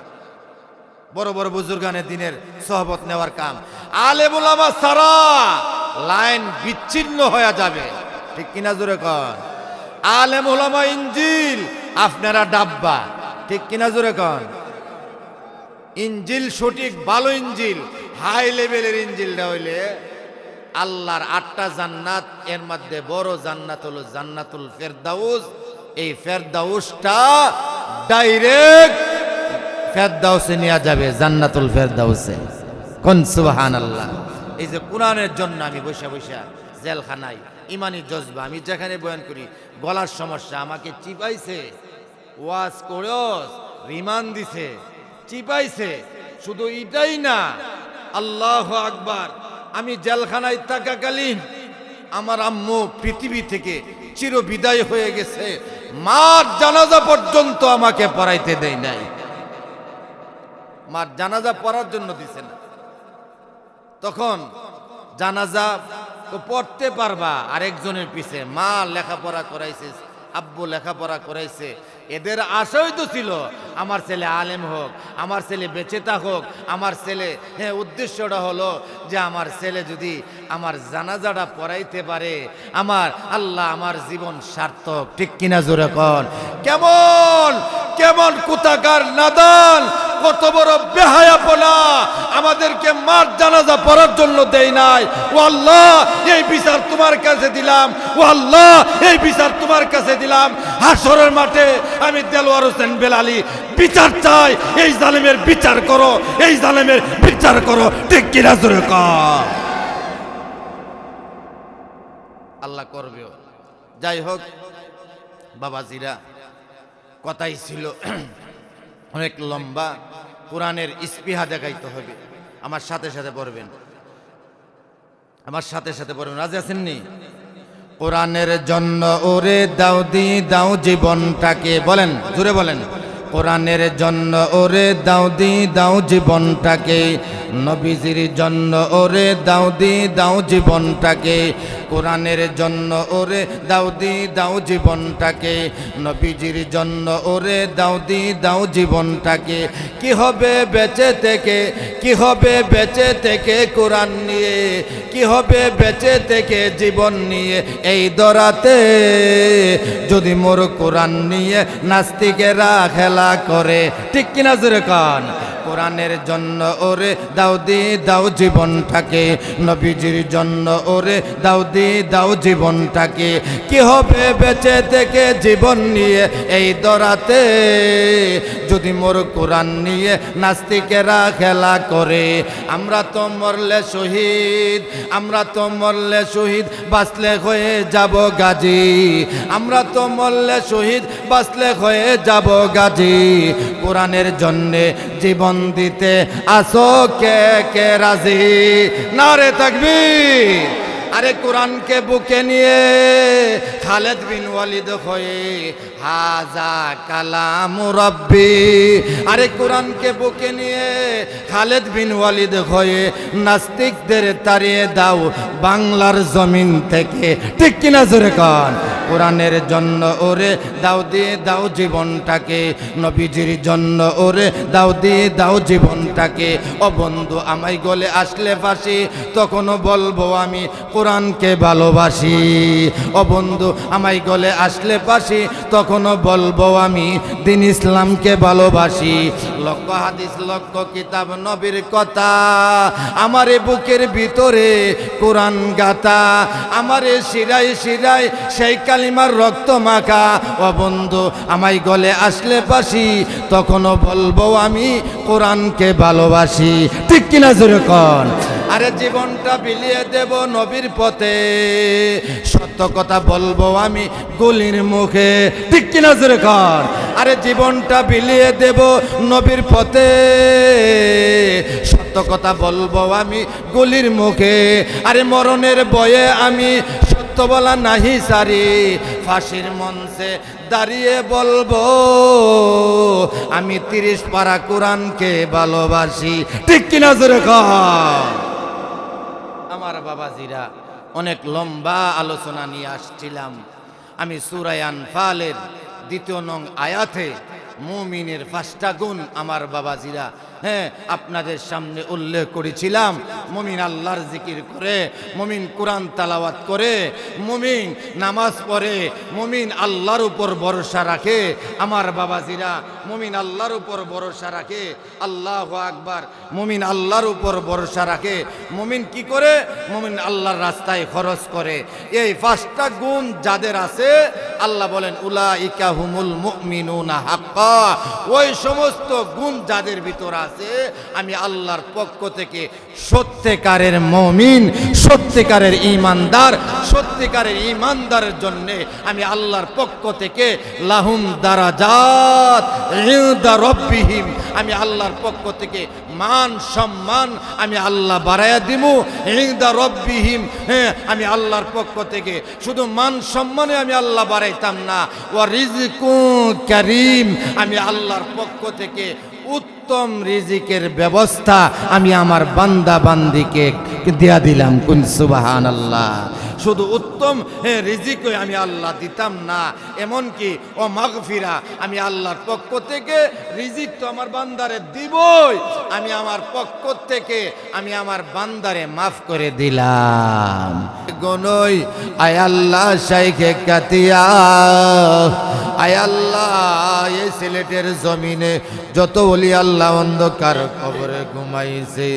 বড় বড় বুজুর্গানের দিনের সোহবত নেওয়ার কাম। আলেম ওলামা সারা লাইন বিচ্ছিন্ন হয়ে যাবে, ঠিক কিনা জোরে কর। আলেম ওলামা ইঞ্জিল, আপনারা ডাব্বা, ঠিক কিনা জোরে কর। ইঞ্জিল সঠিক ভালো ইঞ্জিল, হাই লেভেলের ইঞ্জিলটা হইলে আল্লাহর 8টা জান্নাত, এর মধ্যে বড় জান্নাত হলো জান্নাতুল ফেরদাউস। এই ফেরদাউসটা ডাইরেক্ট ফেরদাউসে নিয়ে যাবে, জান্নাতুল ফেরদাউসে। কোন সুবহানাল্লাহ। এই যে কোরআনের জন্য আমি বসে বসে জেলখানায়, ইমানি জজবা, আমি যেখানে বয়ান করি, গলার সমস্যা, আমাকে চিপাইছে, ওয়াজ করেও রিমান্ড দিছে, চিপাইছে। শুধু এটাই না, আল্লাহু আকবার, আমি জেলখানায় থাকাকালীন আমার আম্মু পৃথিবী থেকে চির বিদায় হয়ে গেছে, মার জানাজা পর্যন্ত আমাকে পড়াইতে দেয় নাই। মার জানাজা পড়ার জন্য দিছে না। তখন জানাজা তো পড়তে পারবা আরেকজনের পিছে, মা লেখাপড়া করাইছে, আব্বু লেখাপড়া করাইছে, এদের আশাই তো ছিল আমার ছেলে আলেম হোক, আমার ছেলে বেঁচে থাকুক, আমার ছেলে, হ্যাঁ, উদ্দেশ্যটা হলো যে আমার ছেলে যদি আমার জানাজাটা পড়াইতে পারে, আমার আল্লাহ, আমার জীবন সার্থক, ঠিক কিনা জোরে কর। কেমন কেমন কোথাকার নাদান, কত বড় বেহায়াপনা, আমাদেরকে মার জানাজা পড়ার জন্য দেয় নাই। ও আল্লাহ, এই বিচার তোমার কাছে দিলাম, ও আল্লাহ, এই বিচার তোমার কাছে দিলাম। হাসরের মাঠে আমি দেলোয়ার হোসেন বেলালি বিচার চাই, এই জালেমের বিচার করো, এই জালেমের বিচার করো, ঠিক কিনা জোরে কর। আল্লাহ করবেও। যাই হোক বাবাজিরা, কথাই ছিল অনেক লম্বা, কোরআনের ইস্পিহা দেখাইতে হবে। আমার সাথে সাথে পড়বেন, আমার সাথে সাথে পড়বেন, রাজি আছেননি? কোরআনের জন্য ওরে দাও দি দাও জীবনটাকে, বলেন জুড়ে বলেন। কোরআনের জন্য ওরে দাও দি দাও জীবনটাকে, নবীজির জন্য ওরে দাও দি দাও জীবনটাকে, কোরআনের জন্য ওরে দাও দি দাও জীবনটাকে, নবীজির জন্য ওরে দাও দি দাও জীবনটাকে। কি হবে বেঁচে থেকে, কি হবে বেঁচে থেকে কোরআন নিয়ে, কি হবে বেঁচে থেকে জীবন নিয়ে এই দরাতে, যদি মোর কোরআন নিয়ে নাস্তিকেরা খেলা করে, ঠিক কিনা জোরে কান। কোরআনের জন্য ওরে দাও দি দাও জীবনটাকে, নবীজির জন্য ওরে দাও দি দাও জীবনটাকে। কি হবে বেঁচে থেকে জীবন নিয়ে এই দরাতে, যদি মোর কোরআন নিয়ে নাস্তিকেরা খেলা করে। আমরা তো মরলে শহীদ, আমরা তো মরলে শহীদ, বাঁচলে হয়ে যাব গাজী, আমরা তো মরলে শহীদ, বাঁচলে হয়ে যাব গাজী। কোরআনের জন্যে জীবন দিতে আসো কে কে রাজি, নারে তাকবীর। আরে কোরআনকে বুকে নিয়ে খালেদ বিন ওয়ালিদ হয়ে হাজা কালাম রব্বি, আরে কোরআনকে বুকে নিয়ে খালেদ বিন ওয়ালিদ হয়ে নাস্তিকদের তাড়িয়ে দাও বাংলার জমিন থেকে, ঠিক কিনা জোরে কান। কোরআনের জন্য ওরে দাও দিয়ে দাও জীবনটাকে, নবীজির জন্য ওরে দাও দিয়ে দাও জীবনটাকে। ও বন্ধু আমায় গলে আসলে ফাঁসি, তখনও বলবো আমি কোরআনকে ভালোবাসি। ও বন্ধু আমায় গলে আসলে পাশি, তখনও বলবো আমি দিন ইসলামকে ভালোবাসি। লক্ষ হাদিস লক্ষ কিতাব নবীর কথা, আমার এ বুকের ভিতরে কোরআন গাথা, আমার এ শিরায় শিরায় সেই কালিমার রক্ত মাখা। ও বন্ধু আমায় গলে আসলে পাশি, তখনও বলবো আমি কোরআনকে ভালোবাসি। ঠিক কিনা জোরে কন? আরে জীবনটা বিলিয়ে দেব নবীর পথে, সত্য কথা বলবো আমি গুলির মুখে। ঠিক কিনা জোরে কন? আরে জীবনটা বিলিয়ে দেব নবীর পথে, সত্য কথা বলবো আমি গুলির মুখে। আরে মরণের বয়ে আমি সত্য বলা নাহি সারি, ফাঁসির মঞ্চে দাঁড়িয়ে বলবো আমি 30 পারা কোরআনকে ভালোবাসি। ঠিক কিনা জোরে কন? আমার বাবাজিরা, অনেক লম্বা আলোচনা নিয়ে আসছিলাম। আমি সূরা আনফালের 2 নং আয়াতে মুমিনের 5টা গুণ আমার বাবাজিরা, হ্যাঁ, আপনাদের সামনে উল্লেখ করেছিলাম। মুমিন আল্লাহর জিকির করে, মুমিন কোরআন তেলাওয়াত করে, মুমিন নামাজ পড়ে, মুমিন আল্লাহর উপর ভরসা রাখে। আমার বাবাজিরা, মুমিন আল্লাহর উপর ভরসা রাখে। আল্লাহু আকবার। মুমিন আল্লাহর উপর ভরসা রাখে। মুমিন কি করে? মুমিন আল্লাহর রাস্তায় খরচ করে। এই 5টা গুণ যাদের আছে, আল্লাহ বলেন উলাইকা হুমুল মুমিনুনা হাক্কা। ওই সমস্ত গুণ যাদের ভিতর আছে, আমি আল্লাহর পক্ষ থেকে সত্যিকারের মুমিন, সত্যিকারের ঈমানদার, সত্যিকারের ঈমানদারের জন্য আমি আল্লাহর পক্ষ থেকে লাহুম দারাজাত ইনদা রাব্বিহিম, আমি আল্লাহর পক্ষ থেকে মান সম্মান আমি আল্লাহ বাড়ায়া দিমু। ইনদা রাব্বিহিম, হ্যাঁ, আমি আল্লাহর পক্ষ থেকে শুধু মান সম্মানে আমি আল্লাহ বাড়াইতাম না, ওয়া রিজকু কারীম, আমি আল্লাহর পক্ষ থেকে উত্তম রিজিকের ব্যবস্থা আমি আমার বান্দা বান্দিকে দিয়া দিলাম। কুন সুবহানাল্লাহ। শুধু উত্তম রিজিকই আমি আল্লাহ দিতাম না, এমনকি ও মাগফিরা, আমি আল্লাহর পক্ষ থেকে রিজিক তো আমার বান্দারে দিবই, আমি আমার পক্ষ থেকে আমি আমার বান্দারে মাফ করে দিলাম। গনই আয় আল্লাহ শাইখে কাতিয়া, আয় আল্লাহ এই সিলেটের জমিনে যত ওলি আল্লাহ অন্ধকার কবরে ঘুমাইছে,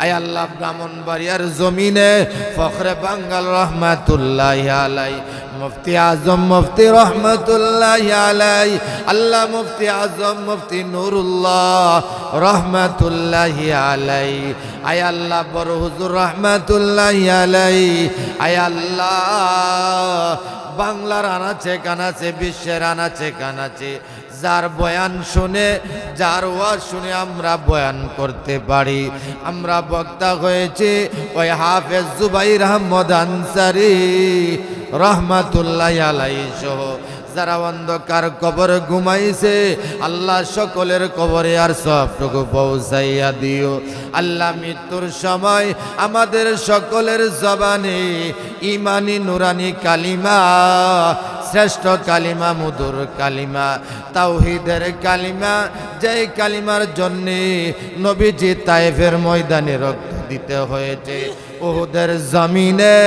আয় আল্লাহ ব্রাহ্মণবাড়িয়ার জমিনে ফখরে বাঙ্গাল রহমাতুল্লাহি আলাই, মুফতি আজম মুফতি রহমাতুল্লাহি আলাই, আল্লাহ মুফতি আজম মুফতি নুরুল্লাহ রহমাতুল্লাহি আলাই, আয় আল্লাহ বড় হুজুর রহমাতুল্লাহি আলাই, আয় আল্লাহ বাংলার আনাচে কানাচে, বিশ্বের আনাচে কানাচে যার বয়ান শুনে, যার ওয়াজ শুনে আমরা বয়ান করতে পারি, আমরা বক্তা হয়েছে ওই হাফেজ জুবাইর আহমদ আনসারী রহমাতুল্লাহি আলাইহি সহ যারা অন্ধকার কবর ঘুমাইছে, আল্লাহ সকলের কবরে আর সবটুকু পৌঁছাইয়া দিও। আল্লাহ মৃত্যুর সময় আমাদের সকলের জবানে ইমানি নুরানি কালিমা, শ্রেষ্ঠ কালিমা, মধুর কালিমা, তাওহীদের কালিমা, যেই কালিমার জন্যে নবীজি তায়েফের ময়দানে রক্ত দিতে হয়েছে, উহুদের জমিনে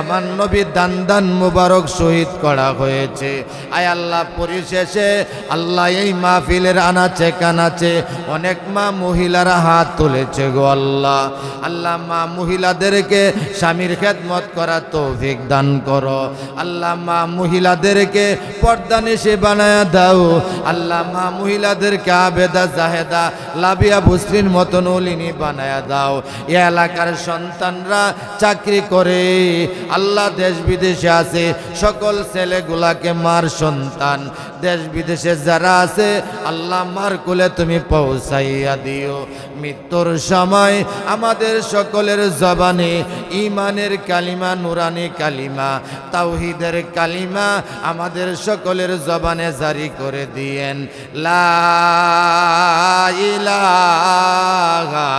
আমার নবী দান দান মুবারক শহীদ করা হয়েছে। আয় আল্লাহ পরিশেষে আল্লাহ এই মাহফিলের আনাচে কানাচে অনেক মা মহিলারা হাত তুলেছে গো আল্লাহ। আল্লাহ মা মহিলাদেরকে স্বামীর খেদমত করা তৌফিক দান করো। আল্লাহ মা মহিলাদেরকে পর্দানিশি বানায়া দাও। আল্লাহ মা মহিলাদেরকে আবেদা জাহেদা লাবিয়া বুসরির মতন ওলিনি বানায়া দাও। এ এলাকার সন্তানরা চাকরি করে, আল্লাহ দেশ বিদেশে আছে, সকল ছেলেগুলাকে মার সন্তান দেশ বিদেশে যারা আছে, আল্লাহ মার কোলে তুমি পৌঁছাইয়া দিও। মৃত্যুর সময় আমাদের সকলের জবানে ইমানের কালিমা, নুরানি কালিমা, তাওহীদের কালিমা আমাদের সকলের জবানে জারি করে দিয়েন। লা ইলাহা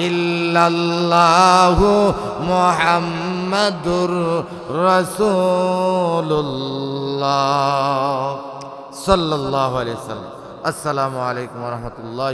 ইল্লাল্লাহু মুহাম্মাদুর রাসূলুল্লাহ সাল্লাল্লাহু আলাইহি ওয়াসাল্লাম। আসসালামু আলাইকুম ওয়া রাহমাতুল্লাহ।